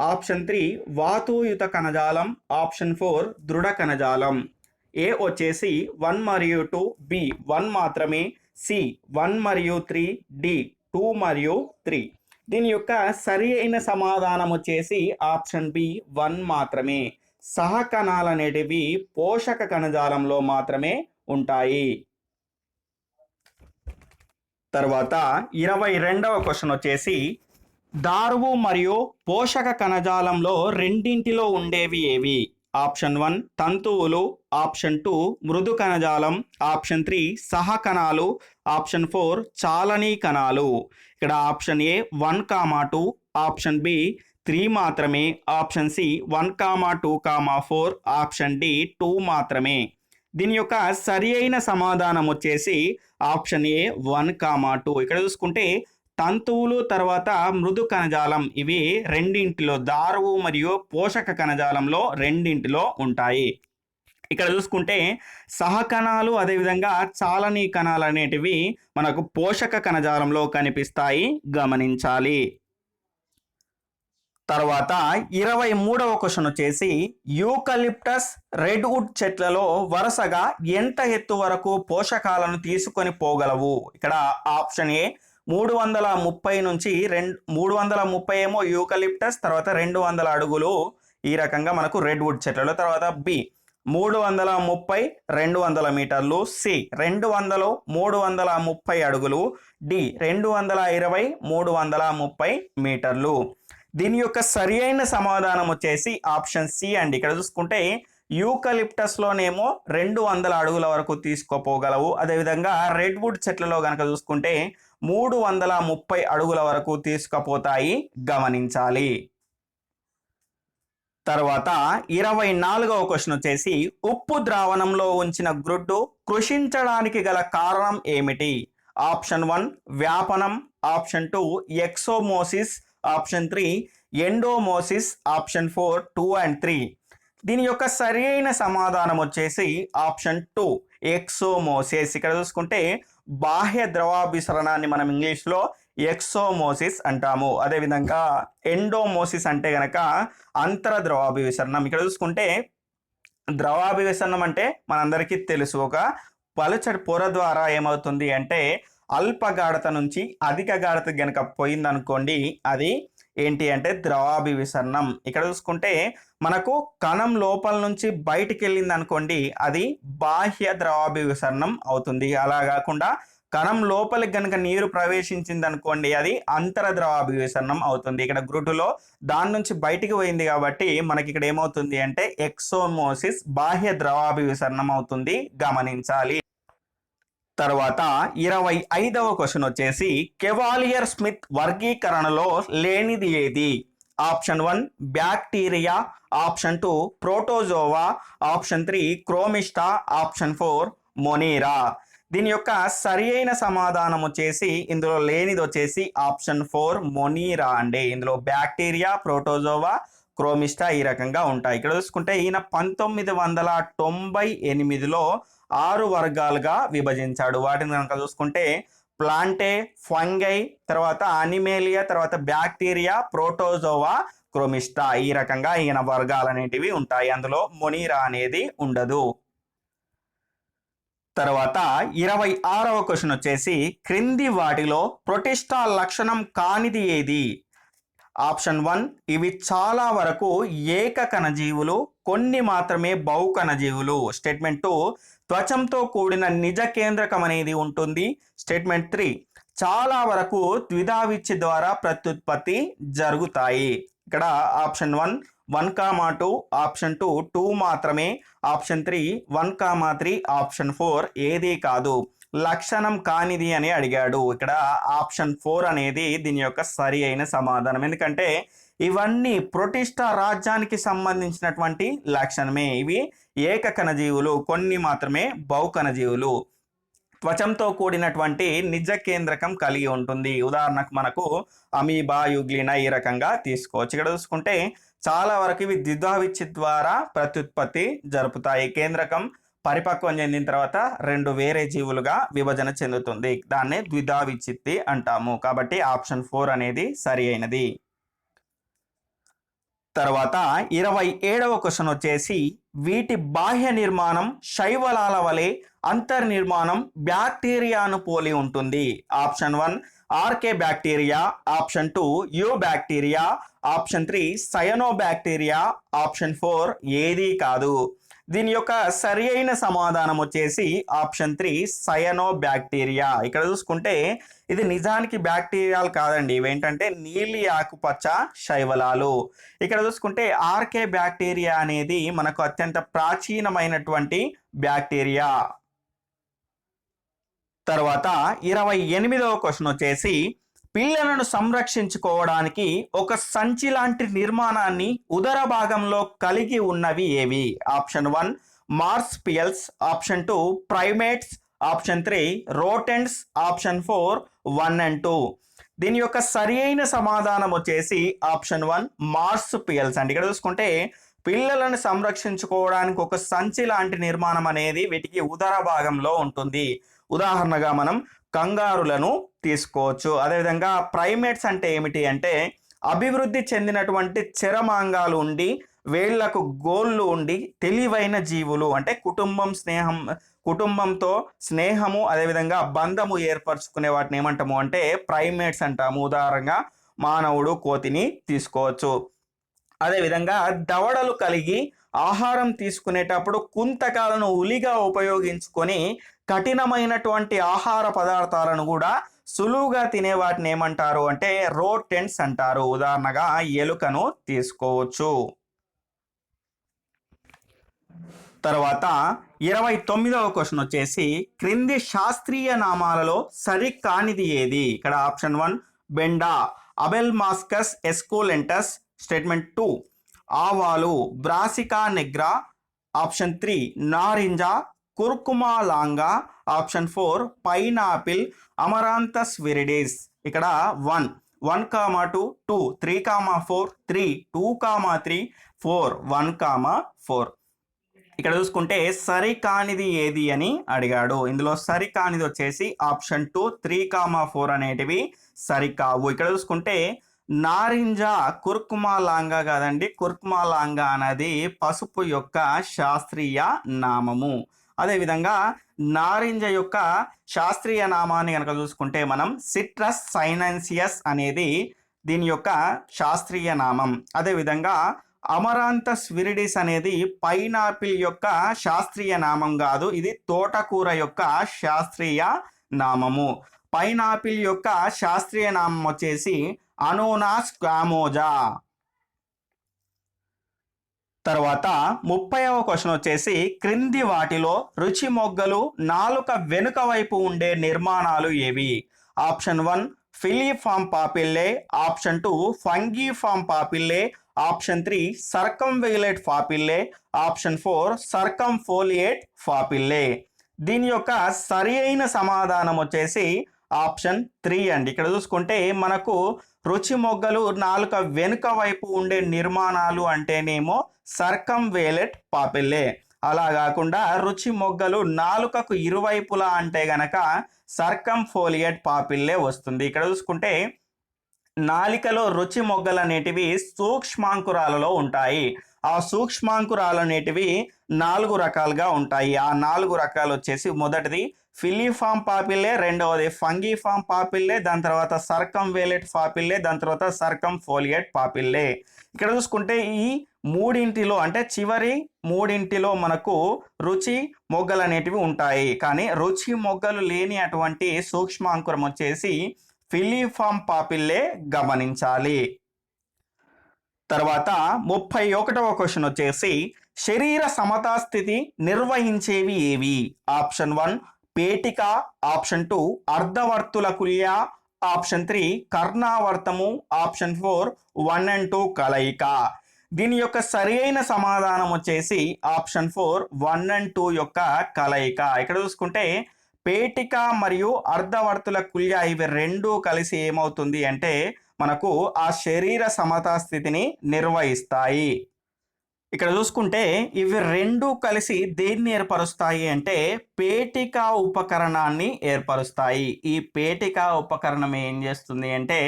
S1: ఆప్షన్ 3 వాతుయుత కణజాలం, ఆప్షన్ 4 దృఢ కణజాలం. ఏ వచ్చేసి 1 మరియు 2, బి 1 మాత్రమే, సి 1 మరియు 3, డి 2 మరియు 3. దీని యొక్క సరి అయిన సమాధానం వచ్చేసి ఆప్షన్ బి 1 మాత్రమే. సహకణాలు అనేటివి పోషక కణజాలంలో మాత్రమే ఉంటాయి. తర్వాత 22వ క్వశ్చన్ వచ్చేసి దారువు మరియు పోషక కణజాలంలో రెండింటిలో ఉండేవి ఏవి? ఆప్షన్ 1 తంతువులు, ఆప్షన్ 2 మృదు కణజాలం, ఆప్షన్ 3 సహకణాలు, ఆప్షన్ 4 చాలని కణాలు. ఇక్కడ ఆప్షన్ ఏ 1, 2, ఆప్షన్ బి 3 మాత్రమే, ఆప్షన్ సి 1, 2, 4, ఆప్షన్ డి 2 మాత్రమే. దీని యొక్క సరి అయిన సమాధానం వచ్చేసి ఆప్షన్ ఏ 1, 2. ఇక్కడ చూసుకుంటే తంతువులు తర్వాత మృదు కణజాలం ఇవి రెండింటిలో దారువు మరియు పోషక కణజాలంలో రెండింటిలో ఉంటాయి. ఇక్కడ చూసుకుంటే సహకణాలు అదేవిధంగా చాలని కణాలు అనేటివి మనకు పోషక కణజాలంలో కనిపిస్తాయి, గమనించాలి. తర్వాత 23వ క్వశ్చన్ వచ్చేసి యూకలిప్టస్, రెడ్ వుడ్ చెట్లలో వరుసగా ఎంత ఎత్తు వరకు పోషకాలను తీసుకొని పోగలవు? ఇక్కడ ఆప్షన్ ఏ 330 నుంచి 330 ఏమో యూకలిప్టస్, తర్వాత 200 అడుగులు ఈ రకంగా మనకు రెడ్ వుడ్ చెట్లలో. తర్వాత బి 330 200 మీటర్లు, సి 200 330 అడుగులు, డి 220 330 మీటర్లు. దీని యొక్క సరి అయిన సమాధానం వచ్చేసి ఆప్షన్ సి అండి. ఇక్కడ చూసుకుంటే యూకలిప్టస్లోనేమో 200 అడుగుల వరకు తీసుకుపోగలవు. అదేవిధంగా రెడ్ వుడ్ చెట్లలో కనుక చూసుకుంటే 330 అడుగుల వరకు తీసుకుపోతాయి, గమనించాలి. తర్వాత 24వ క్వశ్చన్ వచ్చేసి ఉప్పు ద్రావణంలో ఉంచిన గ్రుడ్డు కృషించడానికి గల కారణం ఏమిటి? ఆప్షన్ 1 వ్యాపనం, option 2 exosmosis, option 3 endosmosis, option 4 2 and 3. దీని యొక్క సరి అయిన సమాధానం వచ్చేసి ఆప్షన్ 2 ఎక్సోమోసిస్. ఇక్కడ చూసుకుంటే బాహ్య ద్రవాభిసరణాన్ని మనం ఇంగ్లీష్లో ఎక్సోమోసిస్ అంటాము. అదేవిధంగా ఎండోమోసిస్ అంటే గనక అంతర ద్రవాభిసరణం. ఇక్కడ చూసుకుంటే ద్రవాభిసరణం అంటే మనందరికీ తెలుసు, ఒక పలుచటి పొర ద్వారా ఏమవుతుంది అంటే అల్ప గాఢత నుంచి అధిక గాఢత గనక పోయిందనుకోండి అది ఏంటి అంటే ద్రవాభిసరణం. ఇక్కడ చూసుకుంటే మనకు కణం లోపల నుంచి బయటికి వెళ్ళింది అనుకోండి అది బాహ్య ద్రవాభిసరణం అవుతుంది. అలా కాకుండా కణం లోపలికి గనక నీరు ప్రవేశించింది అనుకోండి అది అంతర ద్రవాభిసరణం అవుతుంది. ఇక్కడ గ్రుడ్డులో దాని నుంచి బయటికి పోయింది కాబట్టి మనకి ఇక్కడ ఏమవుతుంది అంటే ఎక్సోమోసిస్ బాహ్య ద్రవాభిసరణం అవుతుంది, గమనించాలి. తర్వాత 25వ క్వశ్చన్ వచ్చేసి కెవాలియర్ స్మిత్ వర్గీకరణలో లేనిది ఏది? Option 1 bacteria, option 2 protozoa, option 3 chromista, option 4 monera. దీని యొక్క సరి అయిన సమాధానం వచ్చేసి ఇందులో లేనిది వచ్చేసి ఆప్షన్ 4 మొనీరా అండి. ఇందులో బ్యాక్టీరియా, ప్రోటోజోవా, క్రోమిస్టా ఈ రకంగా ఉంటాయి. ఇక్కడ చూసుకుంటే ఈయన 1998లో 6 వర్గాలుగా విభజించాడు. వాటిని కనుక చూసుకుంటే ప్లాంటే, ఫంగై, తర్వాత అనిమేలియా, తర్వాత బ్యాక్టీరియా, ప్రోటోజోవా, క్రోమిస్టా ఈ రకంగా ఈయన వర్గాలు అనేటివి ఉంటాయి. అందులో మొనీరా అనేది ఉండదు. తర్వాత 26వ క్వశ్చన్ వచ్చేసి క్రింది వాటిలో ప్రొటిస్టా లక్షణం కానిది ఏది? ఆప్షన్ 1 ఇవి చాలా వరకు ఏక కణజీవులు, కొన్ని మాత్రమే బహుకణజీవులు. స్టేట్మెంట్ 2 త్వచంతో కూడిన నిజ కేంద్రకం అనేది ఉంటుంది. స్టేట్మెంట్ 3 చాలా వరకు ద్విధావిచ్ఛి ద్వారా ప్రత్యుత్పత్తి జరుగుతాయి. ఇక్కడ ఆప్షన్ 1 1, 2, ఆప్షన్ 2 2 మాత్రమే, ఆప్షన్ 3 1, 3, ఆప్షన్ 4 ఏది కాదు. లక్షణం కానిది అని అడిగాడు. ఇక్కడ ఆప్షన్ 4 అనేది దీని యొక్క సరి అయిన సమాధానం. ఎందుకంటే ఇవన్నీ ప్రోటిస్టా రాజ్యానికి సంబంధించినటువంటి లక్షణమే. ఇవి ఏకకణజీవులు, కొన్ని మాత్రమే బహుకణజీవులు. త్వచంతో కూడినటువంటి నిజ కేంద్రకం కలిగి ఉంటుంది. ఉదాహరణకు మనకు అమీబా, యుగ్లినా ఈ రకంగా తీసుకోవచ్చు. ఇక్కడ చూసుకుంటే చాలా వరకు ఇవి ద్విధావిచ్ఛి ద్వారా ప్రత్యుత్పత్తి జరుపుతాయి. కేంద్రకం పరిపక్వం చెందిన తర్వాత రెండు వేరే జీవులుగా విభజన చెందుతుంది. దాన్నే ద్విధావిచ్ఛిత్తి అంటాము. కాబట్టి ఆప్షన్ 4 అనేది సరి అయినది. తర్వాత 27వ క్వశ్చన్ వచ్చేసి వీటి బాహ్య నిర్మాణం శైవలాల వలె, అంతర్నిర్మాణం బ్యాక్టీరియాను పోలి ఉంటుంది. Option 1 archaebacteria, option 2 eubacteria, option 3 cyanobacteria, option 4 ఏది కాదు. దీని యొక్క సరి అయిన సమాధానం వచ్చేసి ఆప్షన్ 3 సయనో బ్యాక్టీరియా. ఇక్కడ చూసుకుంటే ఇది నిజానికి బ్యాక్టీరియాలు కాదండి, ఇవేంటంటే నీలి ఆకుపచ్చ శైవలాలు. ఇక్కడ చూసుకుంటే ఆర్కే బ్యాక్టీరియా అనేది మనకు అత్యంత ప్రాచీనమైనటువంటి బ్యాక్టీరియా. తర్వాత 28వ క్వశ్చన్ వచ్చేసి పిల్లలను సంరక్షించుకోవడానికి ఒక సంచి లాంటి నిర్మాణాన్ని ఉదర భాగంలో కలిగి ఉన్నవి ఏవి? Option 1 marsupials, option 2 primates, option 3 rodents, option 4 1 and 2. దీని యొక్క సరి అయిన సమాధానం వచ్చేసి ఆప్షన్ 1 మార్స్పియల్స్ అండి. ఇక్కడ చూసుకుంటే పిల్లలను సంరక్షించుకోవడానికి ఒక సంచి లాంటి నిర్మాణం అనేది వీటికి ఉదర భాగంలో ఉంటుంది. ఉదాహరణగా మనం కంగారులను తీసుకోవచ్చు. అదేవిధంగా ప్రైమేట్స్ అంటే ఏమిటి అంటే అభివృద్ధి చెందినటువంటి చరమాంగాలు ఉండి వేళ్లకు గోళ్ళు ఉండి తెలివైన జీవులు, అంటే కుటుంబంతో స్నేహము అదేవిధంగా బంధము ఏర్పరచుకునే వాటిని ఏమంటాము అంటే ప్రైమేట్స్ అంటాము. ఉదాహరణగా మానవుడు, కోతిని తీసుకోవచ్చు. అదేవిధంగా దవడలు కలిగి ఆహారం తీసుకునేటప్పుడు కుంతకాలను ఉలిగా ఉపయోగించుకొని కఠినమైనటువంటి ఆహార పదార్థాలను కూడా సులువుగా తినే వాటిని ఏమంటారు అంటే రోటెంట్స్ అంటారు. ఉదాహరణగా ఎలుకను తీసుకోవచ్చు. తర్వాత 29వ క్వశ్చన్ వచ్చేసి క్రింది శాస్త్రీయ నామాలలో సరికానిది ఏది? ఇక్కడ ఆప్షన్ 1 బెండా, అబెల్మాస్కస్ ఎస్కోలెంటస్. స్టేట్మెంట్ 2 ఆవాలు, బ్రాసికా నెగ్రా, ఆప్షన్ 3 నారింజ, కుర్కుమా లాంగా, ఆప్షన్ 4 పైనాపిల్, అమరాంతస్ విరిడిస్. ఇక్కడ 1, 1, 2, 3, 4, 3, 2, 3, 4, 1, 4. ఇక్కడ చూసుకుంటే సరికానిది ఏది అని అడిగాడు. ఇందులో సరికానిది వచ్చేసి ఆప్షన్ 2, 3, 4 అనేటివి సరికావు. ఇక్కడ చూసుకుంటే నారింజ కుర్కుమా లాంగా కాదండి, కుర్కుమా లాంగా అనేది పసుపు యొక్క శాస్త్రీయ నామము. అదేవిధంగా నారింజ యొక్క శాస్త్రీయ నామాన్ని కనుక చూసుకుంటే మనం సిట్రస్ సైనెన్సియస్ అనేది దీని యొక్క శాస్త్రీయ నామం. అదేవిధంగా అమరాంతస్ విరిడిస్ అనేది పైనాపిల్ యొక్క శాస్త్రీయ నామం కాదు, ఇది తోటకూర యొక్క శాస్త్రీయ నామము. పైనాపిల్ యొక్క శాస్త్రీయ నామం వచ్చేసి అనోనాస్ క్వామోజా. తర్వాత 30వ క్వశ్చన్ వచ్చేసి క్రింది వాటిలో రుచి మొగ్గలు నాలుక వెనుక వైపు ఉండే నిర్మాణాలు ఏవి? Option 1 filiform papillae, option 2 fungiform papillae, option 3 circumvallate papillae, option 4 circumfoliate papillae. దీని యొక్క సరి అయిన సమాధానం వచ్చేసి ఆప్షన్ 3 అండి. ఇక్కడ చూసుకుంటే మనకు రుచి మొగ్గలు నాలుక వెనుక వైపు ఉండే నిర్మాణాలు అంటేనేమో సర్కంవేలెట్ పాపిల్లే. అలా కాకుండా రుచి మొగ్గలు నాలుకకు ఇరువైపులా అంటే గనక సర్కంఫోలియేట్ పాపిల్లే వస్తుంది. ఇక్కడ చూసుకుంటే నాలికలో రుచి మొగ్గలు అనేటివి సూక్ష్మాంకురాలలో ఉంటాయి. ఆ సూక్ష్మాంకురాలు అనేటివి 4 రకాలుగా ఉంటాయి. ఆ 4 రకాలు వచ్చేసి మొదటిది ఫిలిఫామ్ పాపిల్లే, రెండవది ఫంగిఫామ్ పాపిల్లే, దాని తర్వాత సర్కంవేలెట్ పాపిల్లే, దాని తర్వాత సర్కంఫోలియేట్ పాపిల్లే. ఇక్కడ చూసుకుంటే ఈ మూడింటిలో అంటే చివరి మూడింటిలో మనకు రుచి మొగ్గలు అనేటివి ఉంటాయి. కానీ రుచి మొగ్గలు లేని అటువంటి సూక్ష్మాంకురం వచ్చేసి ఫిలిఫామ్ పాపిల్లే గమనించాలి. తర్వాత 31వ క్వశ్చన్ వచ్చేసి శరీర సమతా స్థితి నిర్వహించేవి ఏవి? ఆప్షన్ 1 పేటిక, ఆప్షన్ 2 అర్ధవర్తుల కుల్య, ఆప్షన్ 3 కర్ణావర్తము, ఆప్షన్ 4 1 and 2 కలయిక. దీని యొక్క సరి అయిన సమాధానం వచ్చేసి ఆప్షన్ 4 1 and 2 యొక్క కలయిక. ఇక్కడ చూసుకుంటే పేటిక మరియు అర్ధవర్తుల కుల్య ఇవి రెండు కలిసి ఏమవుతుంది అంటే మనకు ఆ శరీర సమతా స్థితిని నిర్వహిస్తాయి. ఇక్కడ చూసుకుంటే ఇవి రెండు కలిసి దేన్ని ఏర్పరుస్తాయి అంటే పేటికా ఉపకరణాన్ని ఏర్పరుస్తాయి. ఈ పేటికా ఉపకరణం ఏం చేస్తుంది అంటే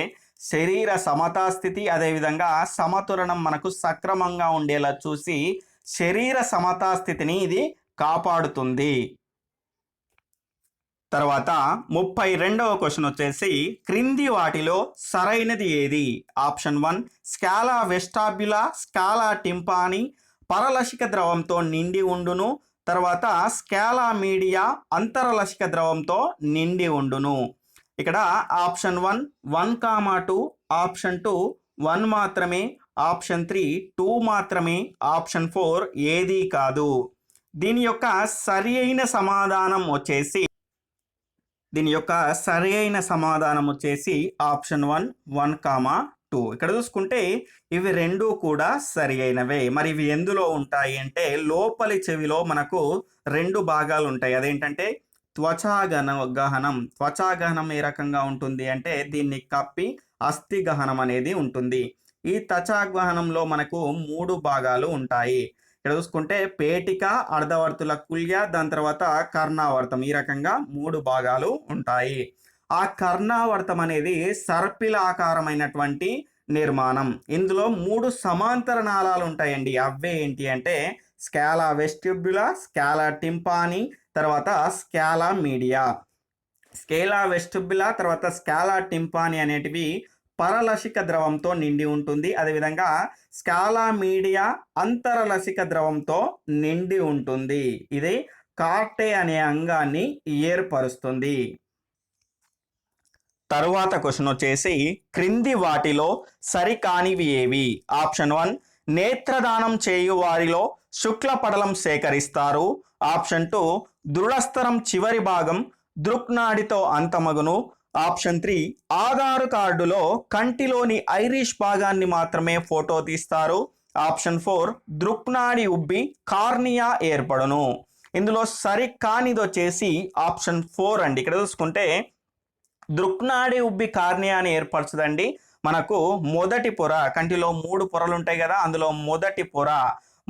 S1: శరీర సమతా స్థితి అదేవిధంగా సమతులనం మనకు సక్రమంగా ఉండేలా చూసి శరీర సమతా స్థితిని ఇది కాపాడుతుంది. తర్వాత 32వ క్వశ్చన్ వచ్చేసి క్రింది వాటిలో సరైనది ఏది? ఆప్షన్ 1 స్కాలా వెస్టాబ్యులా, స్కాలా టింపాని పరలసిక ద్రవంతో నిండి ఉండును. తర్వాత స్కాలా మీడియా అంతరలసిక ద్రవంతో నిండి ఉండును. ఇక్కడ ఆప్షన్ 1 1, 2, ఆప్షన్ 2 1 మాత్రమే, ఆప్షన్ 3 2 మాత్రమే, ఆప్షన్ 4 ఏది కాదు. దీని యొక్క సరి అయిన సమాధానం వచ్చేసి ఆప్షన్ 1 1, 2. ఇక్కడ చూసుకుంటే ఇవి రెండు కూడా సరి అయినవే. మరి ఇవి ఎందులో ఉంటాయి అంటే లోపలి చెవిలో మనకు రెండు భాగాలు ఉంటాయి. అదేంటంటే గహనం. గహనం ఏ రకంగా ఉంటుంది అంటే దీన్ని కప్పి అస్థి గహనం అనేది ఉంటుంది. ఈ గహనంలో మనకు 3 భాగాలు ఉంటాయి. ఇక్కడ చూసుకుంటే పేటిక, అర్ధవర్తుల కుల్య, దాని తర్వాత కర్ణావర్తం, ఈ రకంగా 3 భాగాలు ఉంటాయి. ఆ కర్ణావర్తం అనేది సర్పిల ఆకారమైనటువంటి నిర్మాణం. ఇందులో 3 సమాంతర నాళాలు ఉంటాయండి. అవే ఏంటి అంటే స్కాలా వెస్టిబ్యులా, స్కాలా టింపాని, తర్వాత స్కాలా మీడియా. స్కాలా వెస్టిబ్యులా తర్వాత స్కాలా టింపాని అనేటివి పరలసిక ద్రవంతో నిండి ఉంటుంది. అదేవిధంగా స్కాలా మీడియా అంతరలసిక ద్రవంతో నిండి ఉంటుంది. ఇది కార్టే అనే అంగాన్ని ఏర్పరుస్తుంది. తరువాత క్వశ్చన్ వచ్చేసి క్రింది వాటిలో సరికానివి ఏవి? ఆప్షన్ 1 నేత్రదానం చేయు వారిలో శుక్ల పటలం సేకరిస్తారు. ఆప్షన్ 2 దృఢస్థరం చివరి భాగం దృక్నాడితో అంతమగును. ఆప్షన్ 3 ఆధార్ కార్డులో కంటిలోని ఐరిష్ భాగాన్ని మాత్రమే ఫోటో తీస్తారు. ఆప్షన్ 4 దృక్నాడి ఉబ్బి కార్నియా ఏర్పడును. ఇందులో సరికానిది వచ్చేసి ఆప్షన్ 4 అండి. ఇక్కడ చూసుకుంటే దృక్నాడి ఉబ్బి కార్నియాని ఏర్పరచదండి. మనకు మొదటి పొర, కంటిలో 3 పొరలు ఉంటాయి కదా, అందులో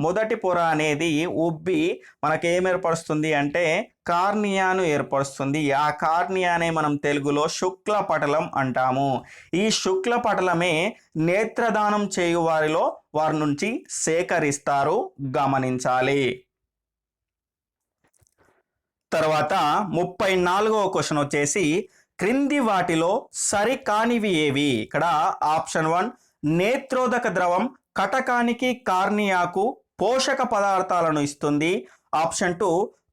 S1: మొదటి పొర అనేది ఉబ్బి మనకేం ఏర్పరుస్తుంది అంటే కార్నియాను ఏర్పరుస్తుంది. ఆ కార్నియానే మనం తెలుగులో శుక్ల పటలం అంటాము. ఈ శుక్ల పటలమే నేత్రదానం చేయు వారి నుంచి సేకరిస్తారు, గమనించాలి. తర్వాత 34వ క్వశ్చన్ వచ్చేసి క్రింది వాటిలో సరికానివి ఏవి? ఇక్కడ ఆప్షన్ 1 నేత్రోదక ద్రవం కటకానికి కార్నియాకు పోషక పదార్థాలను ఇస్తుంది. ఆప్షన్ 2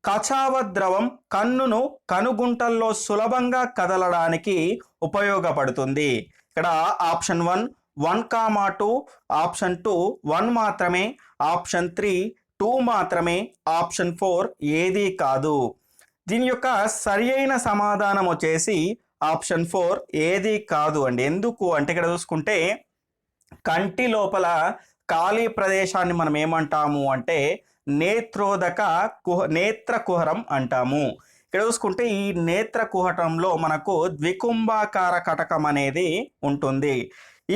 S1: కచావ ద్రవం కన్నును కనుగుంటల్లో సులభంగా కదలడానికి ఉపయోగపడుతుంది. ఇక్కడ ఆప్షన్ 1 1, 2, ఆప్షన్ 2 1 మాత్రమే, ఆప్షన్ 3 2 మాత్రమే, ఆప్షన్ 4 ఏది కాదు. దీని యొక్క సరి అయిన సమాధానం వచ్చేసి ఆప్షన్ 4 ఏది కాదు అండి. ఎందుకు అంటే ఇక్కడ చూసుకుంటే కంటి లోపల ఖాళీ ప్రదేశాన్ని మనం ఏమంటాము అంటే నేత్ర కుహరం అంటాము. ఇక్కడ చూసుకుంటే ఈ నేత్ర కుహరంలో మనకు ద్వికుంభాకార కటకం అనేది ఉంటుంది.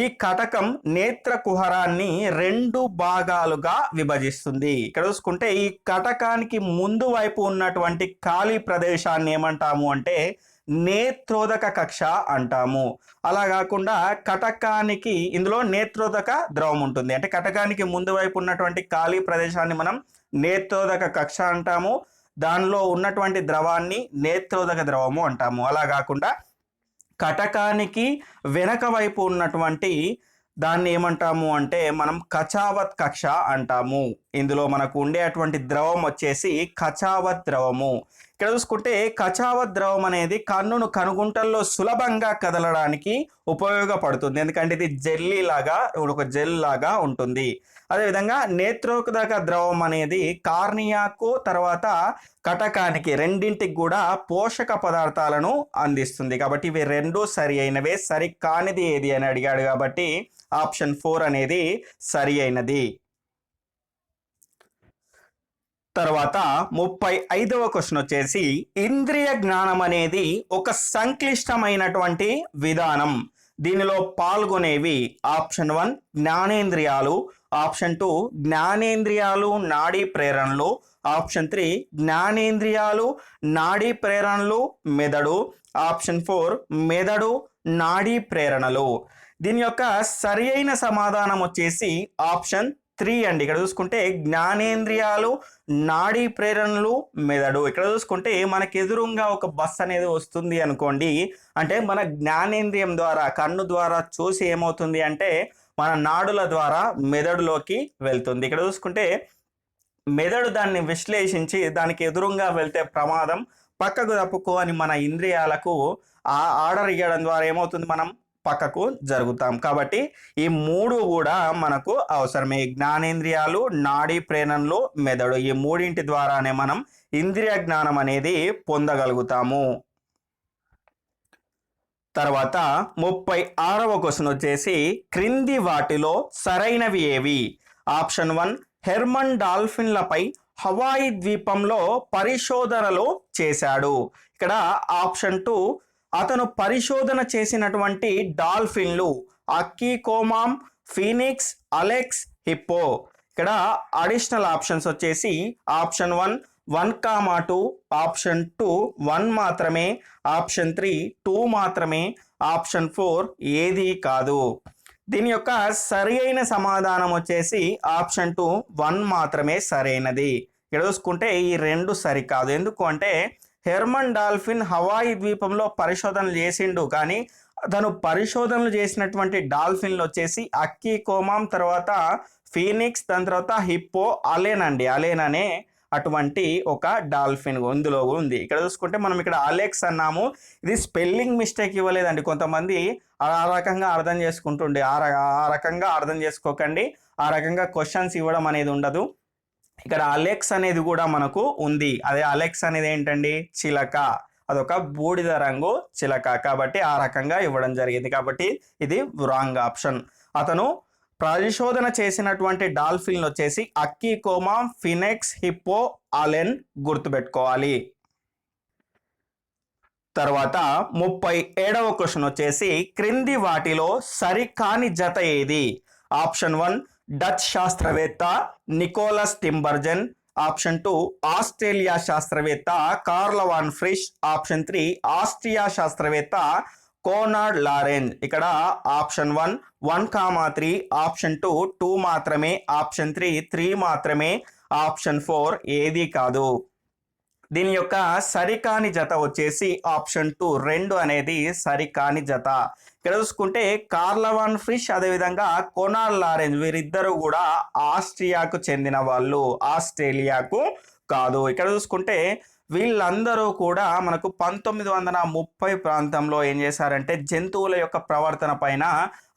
S1: ఈ కటకం నేత్ర కుహరాన్ని 2 భాగాలుగా విభజిస్తుంది. ఇక్కడ చూసుకుంటే ఈ కటకానికి ముందు వైపు ఉన్నటువంటి ఖాళీ ప్రదేశాన్ని ఏమంటాము అంటే నేత్రోదక కక్ష అంటాము. అలా కాకుండా కటకానికి ఇందులో నేత్రోదక ద్రవం ఉంటుంది. అంటే కటకానికి ముందు వైపు ఉన్నటువంటి ఖాళీ ప్రదేశాన్ని మనం నేత్రోదక కక్ష అంటాము. దానిలో ఉన్నటువంటి ద్రవాన్ని నేత్రోదక ద్రవము అంటాము. అలా కాకుండా కటకానికి వెనక వైపు ఉన్నటువంటి దాన్ని ఏమంటాము అంటే మనం కచావత్ కక్ష అంటాము. ఇందులో మనకు ఉండేటువంటి ద్రవం వచ్చేసి కచావత్ ద్రవము. ఇక్కడ చూసుకుంటే కచావత్ ద్రవం అనేది కన్నును కనుగుంటల్లో సులభంగా కదలడానికి ఉపయోగపడుతుంది. ఎందుకంటే ఇది జెల్లీ లాగా, ఒక జెల్ లాగా ఉంటుంది. అదేవిధంగా నేత్రోదక ద్రవం అనేది కార్నియాకు తర్వాత కటకానికి రెండింటికి కూడా పోషక పదార్థాలను అందిస్తుంది. కాబట్టి ఇవి రెండు సరి అయినవే. సరి కానిది ఏది అని అడిగాడు కాబట్టి ఆప్షన్ 4 అనేది సరి అయినది. తర్వాత 35వ క్వశ్చన్ వచ్చేసి ఇంద్రియ జ్ఞానం అనేది ఒక సంక్లిష్టమైనటువంటి విధానం. దీనిలో పాల్గొనేవి ఆప్షన్ 1 జ్ఞానేంద్రియాలు, ఆప్షన్ 2 జ్ఞానేంద్రియాలు నాడీ ప్రేరణలు, ఆప్షన్ 3 జ్ఞానేంద్రియాలు నాడీ ప్రేరణలు మెదడు, ఆప్షన్ 4 మెదడు నాడీ ప్రేరణలు. దీని యొక్క సరి అయిన సమాధానం వచ్చేసి ఆప్షన్ 3 అండి. ఇక్కడ చూసుకుంటే జ్ఞానేంద్రియాలు నాడీ ప్రేరణలు మెదడు. ఇక్కడ చూసుకుంటే మనకు ఎదురుగా ఒక బస్ అనేది వస్తుంది అనుకోండి, అంటే మన జ్ఞానేంద్రియం ద్వారా కన్ను ద్వారా చూసి ఏమవుతుంది అంటే మన నాడుల ద్వారా మెదడులోకి వెళ్తుంది. ఇక్కడ చూసుకుంటే మెదడు దాన్ని విశ్లేషించి దానికి ఎదురుగా వెళ్తే ప్రమాదం, పక్కకు తప్పుకో అని మన ఇంద్రియాలకు ఆర్డర్ ఇవ్వడం ద్వారా ఏమవుతుంది, మనం పక్కకు జరుగుతాం. కాబట్టి ఈ 3 కూడా మనకు అవసరమే. జ్ఞానేంద్రియాలు నాడీ ప్రేరణలు మెదడు, ఈ 3 ద్వారానే మనం ఇంద్రియ జ్ఞానం అనేది పొందగలుగుతాము. తర్వాత 36వ క్వశ్చన్ వచ్చేసి క్రింది వాటిలో సరైనవి ఏవి? ఆప్షన్ 1 హెర్మన్ డాల్ఫిన్లపై హవాయి ద్వీపంలో పరిశోధనలు చేశాడు. ఇక్కడ ఆప్షన్ 2 అతను పరిశోధన చేసినటువంటి డాల్ఫిన్లు అక్కీకోమామ్, ఫీనిక్స్, అలెక్స్, హిప్పో. ఇక్కడ అడిషనల్ ఆప్షన్స్ వచ్చేసి ఆప్షన్ 1 1,2, ఆప్షన్ 2 1 మాత్రమే, ఆప్షన్ 3 2 మాత్రమే, ఆప్షన్ 4 ఏది కాదు. దీని యొక్క సరి అయిన సమాధానం వచ్చేసి ఆప్షన్ 2 1 మాత్రమే సరైనది. ఇక్కడ చూసుకుంటే ఈ 2 సరికాదు. ఎందుకు అంటే హెర్మన్ డాల్ఫిన్ హవాయి ద్వీపంలో పరిశోధనలు చేసిండు, కానీ తను పరిశోధనలు చేసినటువంటి డాల్ఫిన్లు వచ్చేసి అక్కీకోమామ్, తర్వాత ఫీనిక్స్, దాని తర్వాత హిప్పో, అలెన్ అండి. అలెన్ అనే అటువంటి ఒక డాల్ఫిన్ ఇందులో ఉంది. ఇక్కడ చూసుకుంటే మనం ఇక్కడ అలెక్స్ అన్నాము, ఇది స్పెల్లింగ్ మిస్టేక్ ఇవ్వలేదండి. కొంతమంది ఆ రకంగా అర్థం చేసుకుంటుండే, ఆ రకంగా అర్థం చేసుకోకండి. ఆ రకంగా క్వశ్చన్స్ ఇవ్వడం అనేది ఉండదు. ఇక్కడ అలెక్స్ అనేది కూడా మనకు ఉంది. అదే అలెక్స్ అనేది ఏంటండి, చిలక, అదొక బూడిద రంగు చిలక, కాబట్టి ఆ రకంగా ఇవ్వడం జరిగింది. కాబట్టి ఇది రాంగ్ ఆప్షన్. అతను పరిశోధన చేసినటువంటి డాల్ఫిన్ వచ్చేసి అక్కీకోమామ్, ఫినెక్స్, హిప్పో, అలెన్ గుర్తుపెట్టుకోవాలి. తర్వాత 37వ క్వశ్చన్ వచ్చేసి క్రింది వాటిలో సరికాని జత ఏది? ఆప్షన్ 1 డచ్ శాస్త్రవేత్త నికోలస్ టింబర్జన్, ఆప్షన్ 2 ఆస్ట్రేలియా శాస్త్రవేత్త కార్ల్ వాన్ ఫ్రిష్, ఆప్షన్ 3 ఆస్ట్రియా శాస్త్రవేత్త కోనార్డ్ లారెంజ్. ఇక్కడ ఆప్షన్ 1 1,3, ఆప్షన్ 2 2 మాత్రమే, ఆప్షన్ 3 3 మాత్రమే, ఆప్షన్ 4 ఏది కాదు. దీని యొక్క సరికాని జత వచ్చేసి ఆప్షన్ 2 2 అనేది సరికాని జత. ఇక్కడ చూసుకుంటే కార్ల్ వాన్ ఫ్రిష్ అదేవిధంగా కోనార్డ్ లారెంజ్ వీరిద్దరూ కూడా ఆస్ట్రియాకు చెందిన వాళ్ళు, ఆస్ట్రేలియాకు కాదు. ఇక్కడ చూసుకుంటే వీళ్ళందరూ కూడా మనకు 1930 ప్రాంతంలో ఏం చేశారంటే జంతువుల యొక్క ప్రవర్తన పైన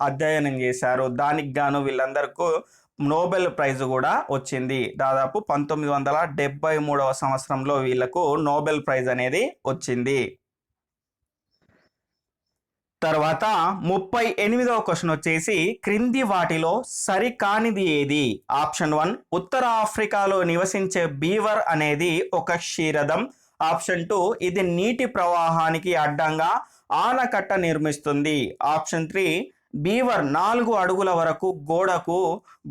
S1: అధ్యయనం చేశారు. దానికి గాను వీళ్ళందరికీ నోబెల్ ప్రైజ్ కూడా వచ్చింది. దాదాపు 1973వ సంవత్సరంలో వీళ్ళకు నోబెల్ ప్రైజ్ అనేది వచ్చింది. తర్వాత 38వ క్వశ్చన్ వచ్చేసి క్రింది వాటిలో సరికానిది ఏది? ఆప్షన్ 1 ఉత్తర ఆఫ్రికాలో నివసించే బీవర్ అనేది ఒక క్షీరదం, ఆప్షన్ 2 ఇది నీటి ప్రవాహానికి అడ్డంగా ఆనకట్ట నిర్మిస్తుంది, ఆప్షన్ 3 బీవర్ 4 అడుగుల వరకు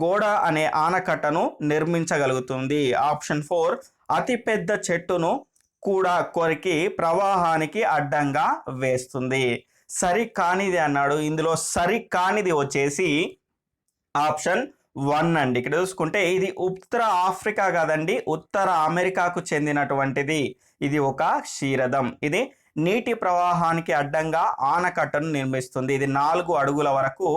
S1: గోడ అనే ఆనకట్టను నిర్మించగలుగుతుంది, ఆప్షన్ 4 అతిపెద్ద చెట్టును కూడా కొరికి ప్రవాహానికి అడ్డంగా వేస్తుంది. సరి కానిది అన్నాడు. ఇందులో సరి కానిది వచ్చేసి ఆప్షన్ 1 అండి. ఇక్కడ చూసుకుంటే ఇది ఉత్తర ఆఫ్రికా కాదండి, ఉత్తర అమెరికాకు చెందినటువంటిది. ఇది ఒక క్షీరదం. ఇది నీటి ప్రవాహానికి అడ్డంగా ఆనకట్టను నిర్మిస్తుంది. ఇది 4 అడుగుల వరకు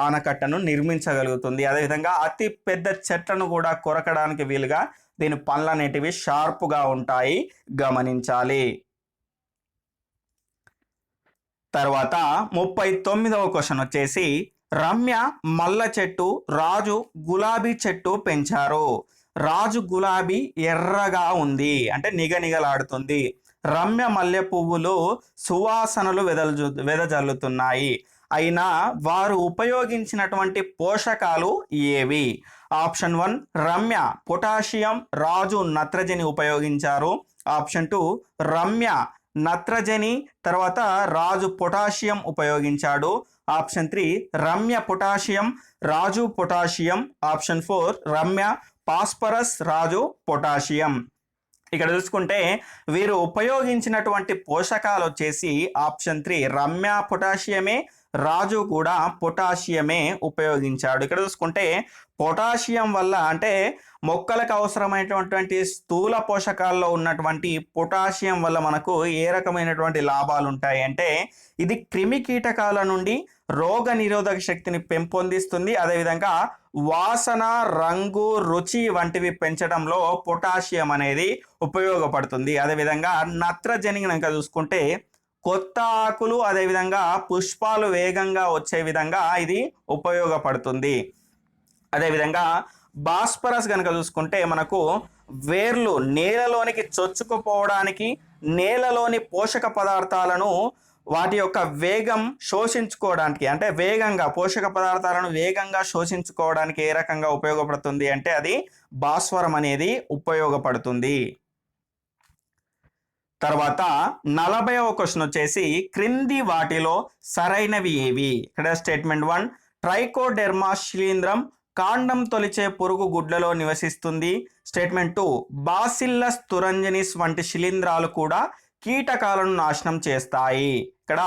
S1: ఆనకట్టను నిర్మించగలుగుతుంది. అదేవిధంగా అతి పెద్ద చెట్లను కూడా కొరకడానికి వీలుగా దీని పళ్ళు అనేటివి షార్ప్గా ఉంటాయి, గమనించాలి. తర్వాత 39వ క్వశ్చన్ వచ్చేసి రమ్య మల్ల చెట్టు, రాజు గులాబీ చెట్టు పెంచారు. రాజు గులాబీ ఎర్రగా ఉంది అంటే నిగనిగలాడుతుంది. రమ్య మల్లె పువ్వులు సువాసనలు వెదజల్లుతున్నాయి. అయినా వారు ఉపయోగించినటువంటి పోషకాలు ఏవి? ఆప్షన్ 1 రమ్య పొటాషియం, రాజు నత్రజని ఉపయోగించారు. ఆప్షన్ 2 రమ్య నత్రజని తర్వాత రాజు పొటాషియం ఉపయోగించాడు. ఆప్షన్ 3 రమ్య పొటాషియం, రాజు పొటాషియం. ఆప్షన్ 4 రమ్య ఫాస్ఫరస్, రాజు పొటాషియం. ఇక్కడ చూసుకుంటే వీరు ఉపయోగించినటువంటి పోషకాలు వచ్చేసి ఆప్షన్ 3 రమ్య పొటాషియమే, రాజు కూడా పొటాషియమే ఉపయోగించాడు. ఇక్కడ చూసుకుంటే పొటాషియం వల్ల అంటే మొక్కలకు అవసరమైనటువంటి స్థూల పోషకాల్లో ఉన్నటువంటి పొటాషియం వల్ల మనకు ఏ రకమైనటువంటి లాభాలు ఉంటాయి అంటే ఇది క్రిమి కీటకాల నుండి రోగ నిరోధక శక్తిని పెంపొందిస్తుంది. అదేవిధంగా వాసన, రంగు, రుచి వంటివి పెంచడంలో పొటాషియం అనేది ఉపయోగపడుతుంది. అదేవిధంగా నత్రజని కనుక చూసుకుంటే కొత్త ఆకులు అదేవిధంగా పుష్పాలు వేగంగా వచ్చే విధంగా ఇది ఉపయోగపడుతుంది. అదేవిధంగా భాస్పరస్ కనుక చూసుకుంటే మనకు వేర్లు నేలలోనికి చొచ్చుకుపోవడానికి, నేలలోని పోషక పదార్థాలను వాటి యొక్క వేగం శోషించుకోవడానికి అంటే వేగంగా పోషక పదార్థాలను వేగంగా శోషించుకోవడానికి ఏ రకంగా ఉపయోగపడుతుంది అంటే అది భాస్వరం అనేది ఉపయోగపడుతుంది. తర్వాత 40వ క్వశ్చన్ వచ్చేసి క్రింది వాటిలో సరైనవి ఏవి? ఇక్కడ స్టేట్మెంట్ 1 ట్రైకోడెర్మా శిలీంధ్రం కాండం తొలిచే పురుగు గుడ్లలో నివసిస్తుంది. స్టేట్మెంట్ 2 బాసిల్లస్ తురంజనిస్ వంటి శిలీంధ్రాలు కూడా కీటకాలను నాశనం చేస్తాయి. ఇక్కడ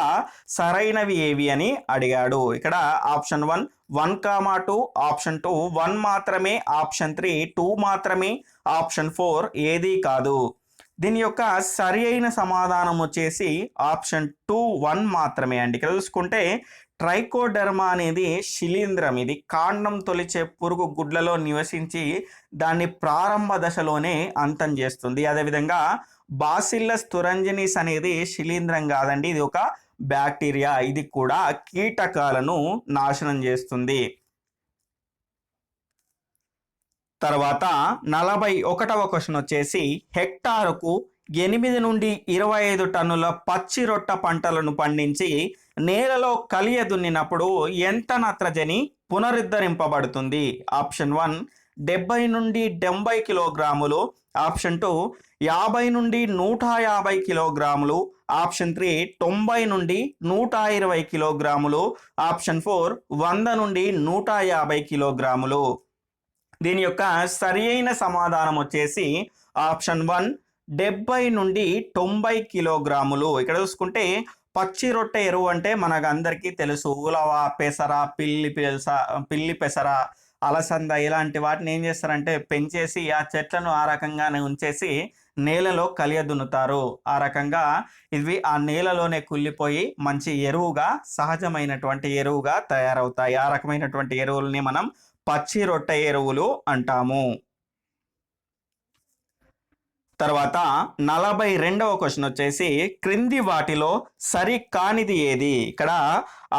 S1: సరైనవి ఏవి అని అడిగాడు. ఇక్కడ ఆప్షన్ 1 1, 2, ఆప్షన్ 2 1 మాత్రమే, ఆప్షన్ 3 2 మాత్రమే, ఆప్షన్ 4 ఏది కాదు. దీని యొక్క సరి అయిన సమాధానం వచ్చేసి ఆప్షన్ 2 1 మాత్రమే అండి. ఇక్కడ చూసుకుంటే ట్రైకోడెర్మా అనేది శిలీంధ్రం. ఇది కాండం తొలిచే పురుగు గుడ్లలో నివసించి దాన్ని ప్రారంభ దశలోనే అంతం చేస్తుంది. అదేవిధంగా బాసిల్లస్ తురంజనిస్ అనేది శిలీంధ్రం కాదండి, ఇది ఒక బ్యాక్టీరియా. ఇది కూడా కీటకాలను నాశనం చేస్తుంది. తర్వాత 41వ క్వశ్చన్ వచ్చేసి హెక్టారుకు 8 నుండి 25 టన్నుల పచ్చి రొట్ట పంటలను పండించి నేలలో కలియ దున్నినప్పుడు ఎంత నత్రజని పునరుద్ధరింపబడుతుంది? ఆప్షన్ 1 70 నుండి 70 కిలోగ్రాములు, ఆప్షన్ 2 50 నుండి 150 కిలోగ్రాములు, ఆప్షన్ 3 90 నుండి 120 కిలోగ్రాములు, ఆప్షన్ 4 100 నుండి 150 కిలోగ్రాములు. దీని యొక్క సరి అయిన సమాధానం వచ్చేసి ఆప్షన్ 1 70 నుండి 90 కిలోగ్రాములు. ఇక్కడ చూసుకుంటే పచ్చి రొట్టె ఎరువు అంటే మనకు అందరికీ తెలుసు. ఉలవ, పెసర, పిల్లి పెసర, అలసంద ఇలాంటి వాటిని ఏం చేస్తారంటే పెంచేసి ఆ చెట్లను ఆ రకంగానే ఉంచేసి నేలలో కలియ దున్నుతారు. ఆ రకంగా ఇవి ఆ నేలలోనే కుళ్ళిపోయి మంచి ఎరువుగా, సహజమైనటువంటి ఎరువుగా తయారవుతాయి. ఆ రకమైనటువంటి ఎరువుల్ని మనం పచ్చి రొట్టె ఎరువులు అంటాము. తర్వాత 42వ క్వశ్చన్ వచ్చేసి క్రింది వాటిలో సరి కానిది ఏది? ఇక్కడ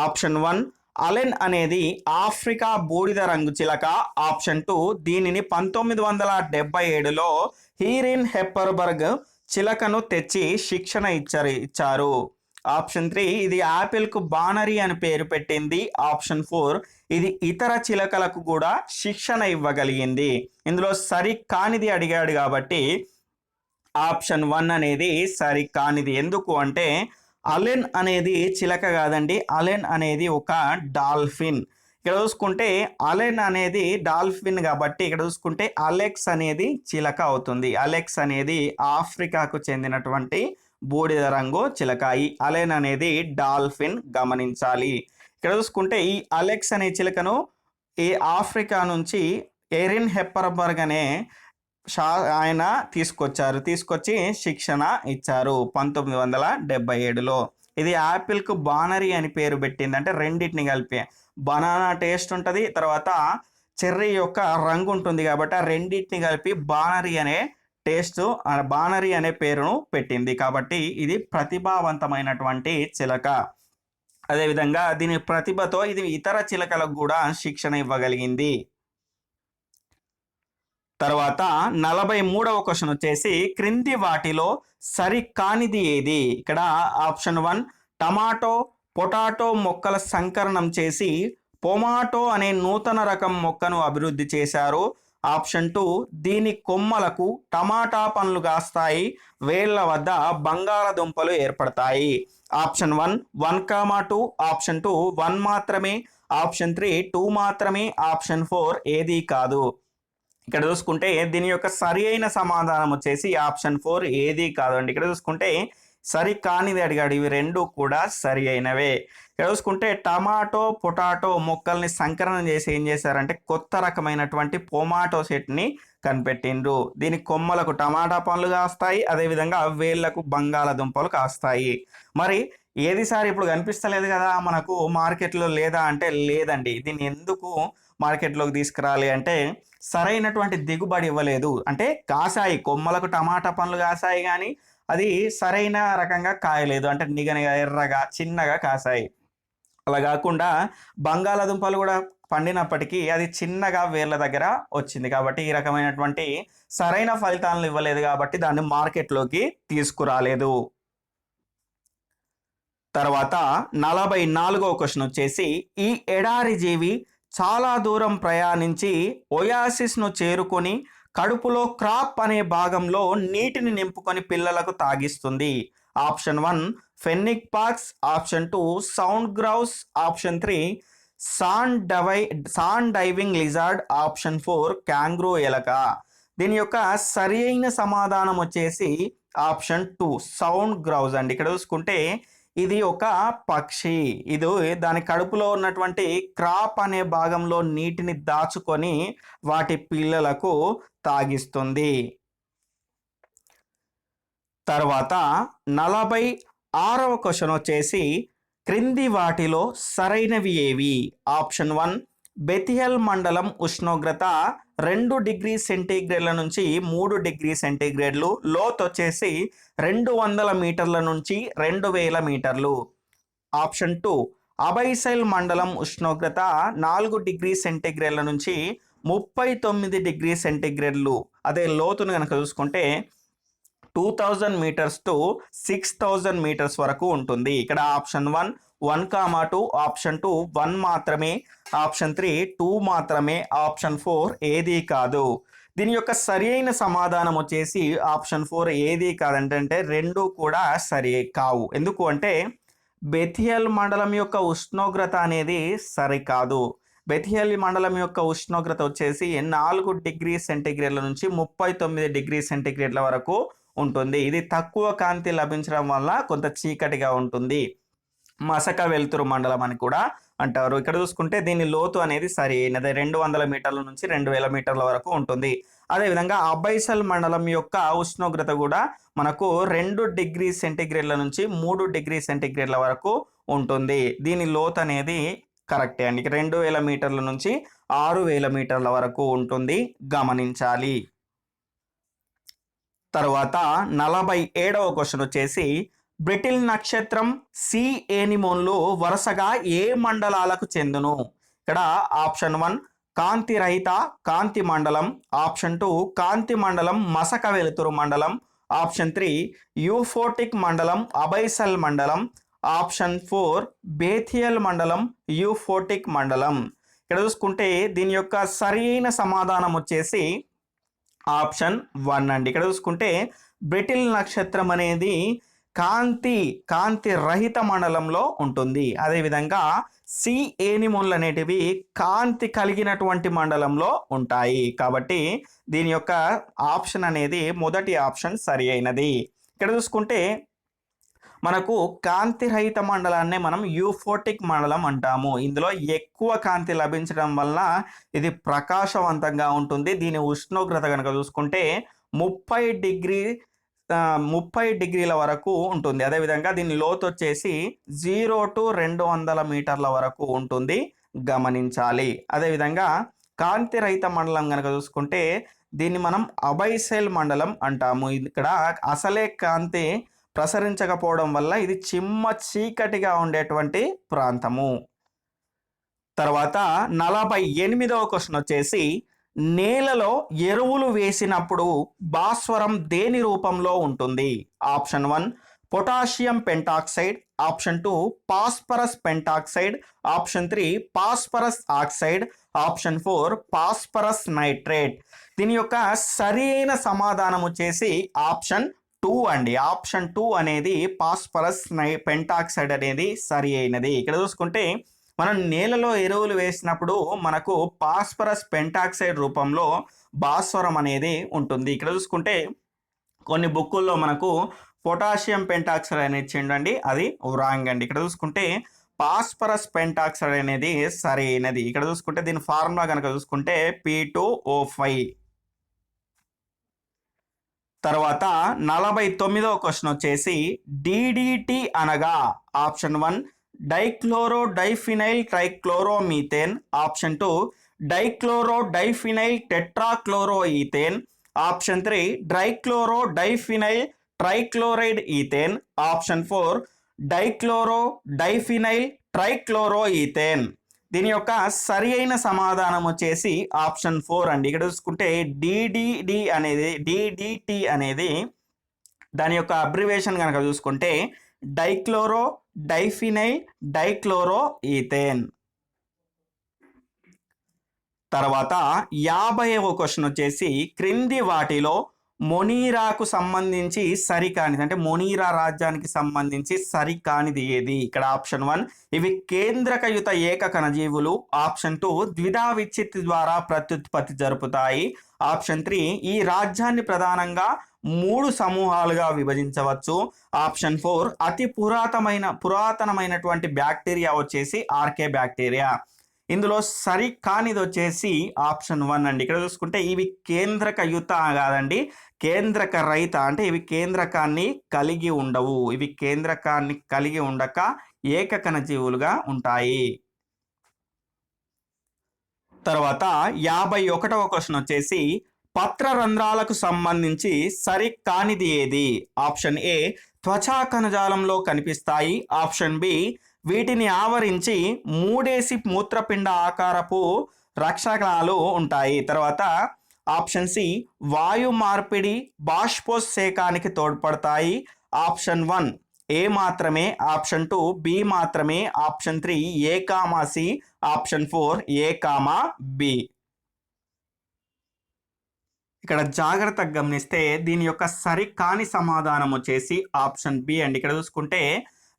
S1: ఆప్షన్ 1 అలెన్ అనేది ఆఫ్రికా బూడిద రంగు చిలక. ఆప్షన్ 2 దీనిని 1977లో హీరిన్ హెప్పర్బర్గ్ చిలకను తెచ్చి శిక్షణ ఇచ్చారు. ఆప్షన్ 3 ఇది యాపిల్కు బానరీ అని పేరు పెట్టింది. ఆప్షన్ 4 ఇది ఇతర చిలకలకు కూడా శిక్షణ ఇవ్వగలిగింది. ఇందులో సరి కానిది అడిగాడు కాబట్టి ఆప్షన్ 1 అనేది సరి కానిది. ఎందుకు అంటే అలెన్ అనేది చిలక కాదండి, అలెన్ అనేది ఒక డాల్ఫిన్. ఇక్కడ చూసుకుంటే అలెన్ అనేది డాల్ఫిన్ కాబట్టి ఇక్కడ చూసుకుంటే అలెక్స్ అనేది చిలక అవుతుంది. అలెక్స్ అనేది ఆఫ్రికాకు చెందినటువంటి బూడిద రంగు చిలక. ఈ అలెన్ అనేది డాల్ఫిన్, గమనించాలి. ఇక్కడ చూసుకుంటే ఈ అలెక్స్ అనే చిలకను ఈ ఆఫ్రికా నుంచి ఎరిన్ హెప్పర్బర్గ్ అనే ఆయన తీసుకొచ్చి శిక్షణ ఇచ్చారు 1977లో. ఇది యాపిల్కు బానరీ అని పేరు పెట్టింది. అంటే రెండింటిని కలిపి బనానా టేస్ట్ ఉంటుంది, తర్వాత చెర్రీ యొక్క రంగు ఉంటుంది కాబట్టి ఆ రెండింటిని కలిపి బానరీ అనే పేరును పెట్టింది. కాబట్టి ఇది ప్రతిభావంతమైనటువంటి చిలక. అదేవిధంగా దీని ప్రతిభతో ఇది ఇతర చిలకలకు కూడా శిక్షణ ఇవ్వగలిగింది. తర్వాత 43వ క్వశ్చన్ వచ్చేసి క్రింది వాటిలో సరికానిది ఏది? ఇక్కడ ఆప్షన్ 1 టమాటో, పొటాటో మొక్కల సంకరణం చేసి పొమాటో అనే నూతన రకం మొక్కను అభివృద్ధి చేశారు. ఆప్షన్ 2 దీని కొమ్మలకు టమాటా పండ్లు కాస్తాయి, వేళ్ల వద్ద బంగాళదుంపలు ఏర్పడతాయి. ఆప్షన్ 1, 1, 2, ఆప్షన్ 2 1 మాత్రమే, ఆప్షన్ 3 2 మాత్రమే, ఆప్షన్ 4 ఏది కాదు. ఇక్కడ చూసుకుంటే దీని యొక్క సరి అయిన సమాధానం వచ్చేసి ఆప్షన్ 4 ఏది కాదండి. ఇక్కడ చూసుకుంటే సరి కానిది అడిగాడు, ఇవి రెండు కూడా సరి అయినవే. ఇక్కడ చూసుకుంటే టమాటో, పొటాటో మొక్కల్ని సంకలనం చేసి ఏం చేశారంటే కొత్త రకమైనటువంటి పొమాటో సెట్ని కనిపెట్టిండ్రు. దీని కొమ్మలకు టమాటా పండ్లు కాస్తాయి, అదేవిధంగా వేళ్లకు బంగాళదుంపలు కాస్తాయి. మరి ఏది సార్ ఇప్పుడు కనిపిస్తలేదు కదా మనకు మార్కెట్లో లేదా అంటే లేదండి. దీన్ని ఎందుకు మార్కెట్లోకి తీసుకురాలి అంటే సరైనటువంటి దిగుబడి ఇవ్వలేదు. అంటే కాసాయి, కొమ్మలకు టమాటా పండ్లు కాసాయి కానీ అది సరైన రకంగా కాయలేదు. అంటే నిగనిగా ఎర్రగా చిన్నగా కాసాయి. అలా కాకుండా బంగాళాదుంపలు కూడా పండినప్పటికీ అది చిన్నగా వేర్ల దగ్గర వచ్చింది. కాబట్టి ఈ రకమైనటువంటి సరైన ఫలితాలను ఇవ్వలేదు కాబట్టి దాన్ని మార్కెట్లోకి తీసుకురాలేదు. తర్వాత 44వ క్వశ్చన్ వచ్చేసి ఈ ఎడారి జీవి చాలా దూరం ప్రయాణించి ఒయాసిస్ను చేరుకొని కడుపులో క్రాప్ అనే భాగంలో నీటిని నింపుకొని పిల్లలకు తాగిస్తుంది. Option 1 fennec fox, option 2 sand grouse, option 3 sand diving lizard, option 4 kangaroo ఎలక. దీని యొక్క సరి అయిన సమాధానం వచ్చేసి ఆప్షన్ 2 సౌండ్ గ్రౌస్ అండి. ఇక్కడ చూసుకుంటే ఇది ఒక పక్షి. ఇది దాని కడుపులో ఉన్నటువంటి క్రాప్ అనే భాగంలో నీటిని దాచుకొని వాటి పిల్లలకు తాగిస్తుంది. తర్వాత 46వ క్వశ్చన్ వచ్చేసి క్రింది వాటిలో సరైనవి ఏవి? ఆప్షన్ 1 బెతియల్ మండలం ఉష్ణోగ్రత 2 డిగ్రీ సెంటీగ్రేడ్ల నుంచి 3 డిగ్రీ సెంటీగ్రేడ్లు, లోతు వచ్చేసి 200 మీటర్ల నుంచి 2000 మీటర్లు. ఆప్షన్ 2 అబైసైల్ మండలం ఉష్ణోగ్రత 4 డిగ్రీ సెంటీగ్రేడ్ల నుంచి 39 డిగ్రీ సెంటీగ్రేడ్లు. అదే లోతును కనుక చూసుకుంటే 2000 మీటర్స్ టు 6000 మీటర్స్ వరకు ఉంటుంది. ఇక్కడ ఆప్షన్ 1 1, 2, ఆప్షన్ 2 1 మాత్రమే, ఆప్షన్ 3 2 మాత్రమే, ఆప్షన్ 4 ఏది కాదు. దీని యొక్క సరి అయిన సమాధానం వచ్చేసి ఆప్షన్ 4 ఏది కాదంటే రెండు కూడా సరి కావు. ఎందుకు అంటే బెతియల్ మండలం యొక్క ఉష్ణోగ్రత అనేది సరికాదు. బెతియల్ మండలం యొక్క ఉష్ణోగ్రత వచ్చేసి 4 డిగ్రీ సెంటీగ్రేడ్ల నుంచి 39 డిగ్రీ సెంటీగ్రేడ్ల వరకు ఉంటుంది. ఇది తక్కువ కాంతి లభించడం వల్ల కొంత చీకటిగా ఉంటుంది. మసక వెలుతురు మండలం అని కూడా అంటారు. ఇక్కడ చూసుకుంటే దీని లోతు అనేది సరి అయినది 200 మీటర్ల నుంచి 2000 మీటర్ల వరకు ఉంటుంది. అదేవిధంగా అబైసల్ మండలం యొక్క ఉష్ణోగ్రత కూడా మనకు 2 డిగ్రీ సెంటీగ్రేడ్ల నుంచి 3 డిగ్రీ సెంటీగ్రేడ్ల వరకు ఉంటుంది. దీని లోతు అనేది కరెక్టే అండి. 2000 మీటర్ల నుంచి 6000 మీటర్ల వరకు ఉంటుంది, గమనించాలి. తర్వాత 47వ క్వశ్చన్ వచ్చేసి బ్రిటిల్ నక్షత్రం సి ఏనిమోన్లు వరుసగా ఏ మండలాలకు చెందును? ఇక్కడ ఆప్షన్ 1 కాంతి రహిత కాంతి మండలం, ఆప్షన్ 2 కాంతి మండలం మసక వెలుతురు మండలం, ఆప్షన్ 3 యూఫోటిక్ మండలం అబైసల్ మండలం, ఆప్షన్ 4 బేథియల్ మండలం యూఫోటిక్ మండలం. ఇక్కడ చూసుకుంటే దీని యొక్క సరైన సమాధానం వచ్చేసి ఆప్షన్ 1 అండి. ఇక్కడ చూసుకుంటే బ్రిటిల్ నక్షత్రం అనేది కాంతి రహిత మండలంలో ఉంటుంది. అదేవిధంగా సి ఏనిమోన్లు అనేటివి కాంతి కలిగినటువంటి మండలంలో ఉంటాయి. కాబట్టి దీని యొక్క ఆప్షన్ అనేది మొదటి ఆప్షన్ సరి అయినది. ఇక్కడ చూసుకుంటే మనకు కాంతి రహిత మండలాన్ని మనం యూఫోటిక్ మండలం అంటాము. ఇందులో ఎక్కువ కాంతి లభించడం వల్ల ఇది ప్రకాశవంతంగా ఉంటుంది. దీని ఉష్ణోగ్రత కనుక చూసుకుంటే 30 డిగ్రీల వరకు ఉంటుంది. అదేవిధంగా దీని లోతు వచ్చేసి 0 to 200 మీటర్ల వరకు ఉంటుంది, గమనించాలి. అదేవిధంగా కాంతి రహిత మండలం కనుక చూసుకుంటే దీన్ని మనం అబైసెల్ మండలం అంటాము. ఇక్కడ అసలే కాంతి ప్రసరించకపోవడం వల్ల ఇది చిమ్మ చీకటిగా ఉండేటువంటి ప్రాంతము. తర్వాత 48వ క్వశ్చన్ వచ్చేసి నేలలో ఎరువులు వేసినప్పుడు భాస్వరం దేని రూపంలో ఉంటుంది? Option 1 potassium pentoxide, option 2 phosphorus pentoxide, option 3 phosphorus oxide, option 4 phosphorus nitrate. దీని యొక్క సరైన సమాధానం వచ్చేసి ఆప్షన్ 2 అండి. ఆప్షన్ 2 అనేది పాస్పరస్ పెంటాక్సైడ్ అనేది సరి అయినది. ఇక్కడ చూసుకుంటే మనం నేలలో ఎరువులు వేసినప్పుడు మనకు పాస్పరస్ పెంటాక్సైడ్ రూపంలో భాస్వరం అనేది ఉంటుంది. ఇక్కడ చూసుకుంటే కొన్ని బుక్కుల్లో మనకు పొటాషియం పెంటాక్సైడ్ అనేది ఇచ్చిండండి, అది రాంగ్ అండి. ఇక్కడ చూసుకుంటే పాస్పరస్ పెంటాక్సైడ్ అనేది సరి అయినది. ఇక్కడ చూసుకుంటే దీని ఫార్ములా కనుక చూసుకుంటే P2O5. తర్వాత 49వ క్వశ్చన్ వచ్చేసి DDT అనగా option 1 dichloro diphenyl trichloromethane, option 2 dichloro diphenyl tetrachloro ethane, option 3 dichloro diphenyl trichloride ethane, option 4 dichloro diphenyl trichloro ethane. దీని యొక్క సరి అయిన సమాధానం వచ్చేసి ఆప్షన్ 4 అండి. ఇక్కడ చూసుకుంటే DDT అనేది దాని యొక్క అబ్రివేషన్ కనుక చూసుకుంటే డైక్లోరో డైఫినైల్ డైక్లోరో ఈథేన్. తర్వాత 50వ క్వశ్చన్ వచ్చేసి క్రింది వాటిలో మొనీరాకు సంబంధించి సరికానిది, అంటే మొనీరా రాజ్యానికి సంబంధించి సరికానిది ఏది? ఇక్కడ ఆప్షన్ 1 ఇవి కేంద్రకయుత ఏక కణజీవులు, ఆప్షన్ 2 ద్విధా విచ్ఛిత్తి ద్వారా ప్రత్యుత్పత్తి జరుపుతాయి, ఆప్షన్ 3 ఈ రాజ్యాన్ని ప్రధానంగా 3 సమూహాలుగా విభజించవచ్చు, ఆప్షన్ 4 అతి పురాతనమైనటువంటి బ్యాక్టీరియా వచ్చేసి ఆర్కే బ్యాక్టీరియా. ఇందులో సరి కానిది వచ్చేసి ఆప్షన్ 1 అండి. ఇక్కడ చూసుకుంటే ఇవి కేంద్రకయుత కాదండి, కేంద్రక రహిత, అంటే ఇవి కేంద్రకాన్ని కలిగి ఉండవు. ఇవి కేంద్రకాన్ని కలిగి ఉండక ఏకకణ జీవులుగా ఉంటాయి. తర్వాత 51వ క్వశ్చన్ వచ్చేసి పత్రరంధ్రాలకు సంబంధించి సరి కానిది ఏది? ఆప్షన్ ఏ త్వచా కణజాలంలో కనిపిస్తాయి, ఆప్షన్ బి వీటిని ఆవరించి 3 మూత్రపిండ ఆకారపు రక్షకణాలు ఉంటాయి, తర్వాత ఆప్షన్ సి వాయు మార్పిడి బాష్పోత్సేకానికి తోడ్పడతాయి, ఆప్షన్ 1 ఏ మాత్రమే, ఆప్షన్ 2 బి మాత్రమే, ఆప్షన్ 3 ఏ కామా సి, ఆప్షన్ 4 ఏ కామా బి. ఇక్కడ జాగ్రత్తగా గమనిస్తే దీని యొక్క సరి కాని సమాధానం వచ్చేసి ఆప్షన్ బి అండి. ఇక్కడ చూసుకుంటే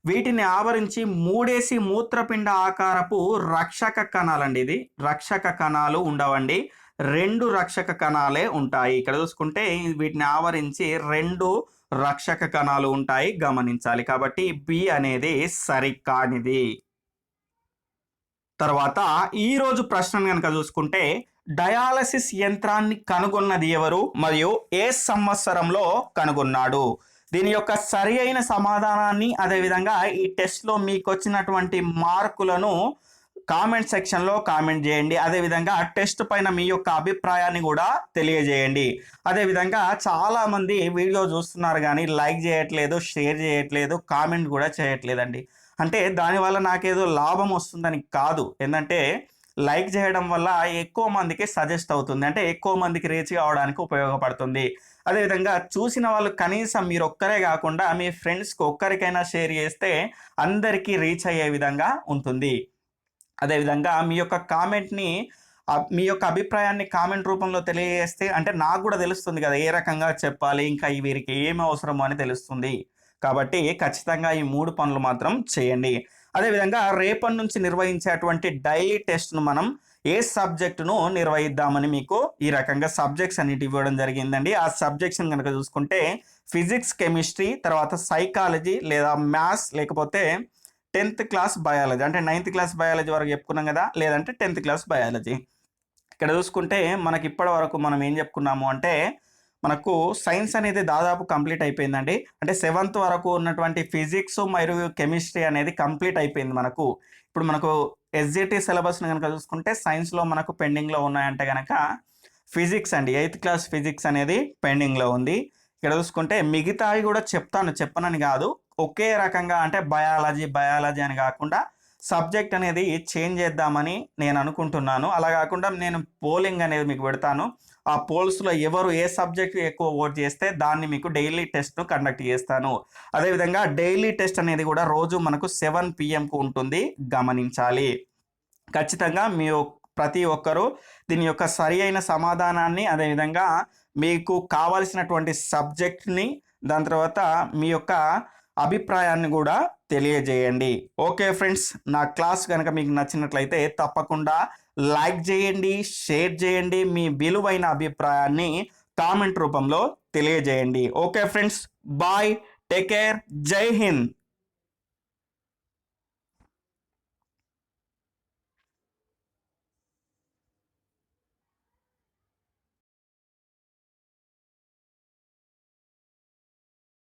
S1: వీటిని ఆవరించి 3 మూత్రపిండ ఆకారపు రక్షక కణాలండి. ఇది రక్షక కణాలు ఉండవండి, 2 రక్షక కణాలే ఉంటాయి. ఇక్కడ చూసుకుంటే వీటిని ఆవరించి 2 రక్షక కణాలు ఉంటాయి, గమనించాలి. కాబట్టి బి అనేది సరికానిది. తర్వాత ఈరోజు ప్రశ్న కనుక చూసుకుంటే డయాలసిస్ యంత్రాన్ని కనుగొన్నది ఎవరు మరియు ఏ సంవత్సరంలో కనుగొన్నాడు? దీని యొక్క సరి అయిన సమాధానాన్ని, అదేవిధంగా ఈ టెస్ట్లో మీకు వచ్చినటువంటి మార్కులను కామెంట్ సెక్షన్లో కామెంట్ చేయండి. అదేవిధంగా టెస్ట్ పైన మీ యొక్క అభిప్రాయాన్ని కూడా తెలియజేయండి. అదేవిధంగా చాలామంది వీడియో చూస్తున్నారు కానీ లైక్ చేయట్లేదు, షేర్ చేయట్లేదు, కామెంట్ కూడా చేయట్లేదండి. అంటే దానివల్ల నాకేదో లాభం వస్తుందని కాదు, ఏంటంటే లైక్ చేయడం వల్ల ఎక్కువ మందికి సజెస్ట్ అవుతుంది, అంటే ఎక్కువ మందికి రీచ్ కావడానికి ఉపయోగపడుతుంది. అదేవిధంగా చూసిన వాళ్ళు కనీసం మీరు ఒక్కరే కాకుండా మీ ఫ్రెండ్స్కి ఒక్కరికైనా షేర్ చేస్తే అందరికీ రీచ్ అయ్యే విధంగా ఉంటుంది. అదేవిధంగా మీ యొక్క కామెంట్ని, మీ యొక్క అభిప్రాయాన్ని కామెంట్ రూపంలో తెలియజేస్తే అంటే నాకు కూడా తెలుస్తుంది కదా ఏ రకంగా చెప్పాలి, ఇంకా వీరికి ఏమి అవసరమో అని తెలుస్తుంది. కాబట్టి ఖచ్చితంగా ఈ 3 పనులు మాత్రం చేయండి. అదేవిధంగా రేపటి నుంచి నిర్వహించేటువంటి డైలీ టెస్ట్‌ను మనం ఏ సబ్జెక్టును నిర్వహిద్దామని మీకు ఈ రకంగా సబ్జెక్ట్స్ అన్నిటి ఇవ్వడం జరిగిందండి. ఆ సబ్జెక్ట్స్‌ని గనుక చూసుకుంటే ఫిజిక్స్, కెమిస్ట్రీ, తర్వాత సైకాలజీ లేదా మ్యాథ్స్ లేకపోతే 10th క్లాస్ బయాలజీ అంటే 9th క్లాస్ బయాలజీ వరకు చెప్పుకున్నాం కదా! లేదంటే 10th క్లాస్ బయాలజీ. ఇక్కడ చూసుకుంటే మనకి ఇప్పటి వరకు మనం ఏం చెప్పుకున్నాము అంటే మనకు సైన్స్ అనేది దాదాపు కంప్లీట్ అయిపోయిందండి. అంటే 7th వరకు ఉన్నటువంటి ఫిజిక్స్ మరియు కెమిస్ట్రీ అనేది కంప్లీట్ అయిపోయింది మనకు. ఇప్పుడు మనకు ఎస్‌జిటి సిలబస్‌ని గనుక చూసుకుంటే సైన్స్‌లో మనకు పెండింగ్‌లో ఉన్నాయంటే గనక ఫిజిక్స్ అండి. 8th క్లాస్ ఫిజిక్స్ అనేది పెండింగ్‌లో ఉంది. ఇక్కడ చూసుకుంటే మిగతావి కూడా చెప్తాను, చెప్పనని కాదు. ఒకే రకంగా అంటే బయాలజీ అని కాకుండా సబ్జెక్ట్ అనేది చేంజ్ చేద్దామని నేను అనుకుంటున్నాను. అలా కాకుండా నేను పోలింగ్ అనేది మీకు పెడతాను. ఆ పోల్స్‌లో ఎవరు ఏ సబ్జెక్ట్ ఎక్కువ ఓట్ చేస్తే దాన్ని మీకు డైలీ టెస్ట్‌ను కండక్ట్ చేస్తాను. అదేవిధంగా డైలీ టెస్ట్ అనేది కూడా రోజు మనకు 7 పీఎంకు ఉంటుంది, గమనించాలి. ఖచ్చితంగా ప్రతి ఒక్కరూ దీని యొక్క సరి అయిన సమాధానాన్ని అదేవిధంగా మీకు కావాల్సినటువంటి సబ్జెక్ట్‌ని దాని తర్వాత మీ యొక్క అభిప్రాయాన్ని కూడా తెలియజేయండి. ఓకే ఫ్రెండ్స్, నా క్లాస్ కనుక మీకు నచ్చినట్లయితే తప్పకుండా లైక్ చేయండి, షేర్ చేయండి, మీ విలువైన అభిప్రాయాన్ని కామెంట్ రూపంలో తెలియజేయండి. Okay friends, bye, take care, జై హింద్.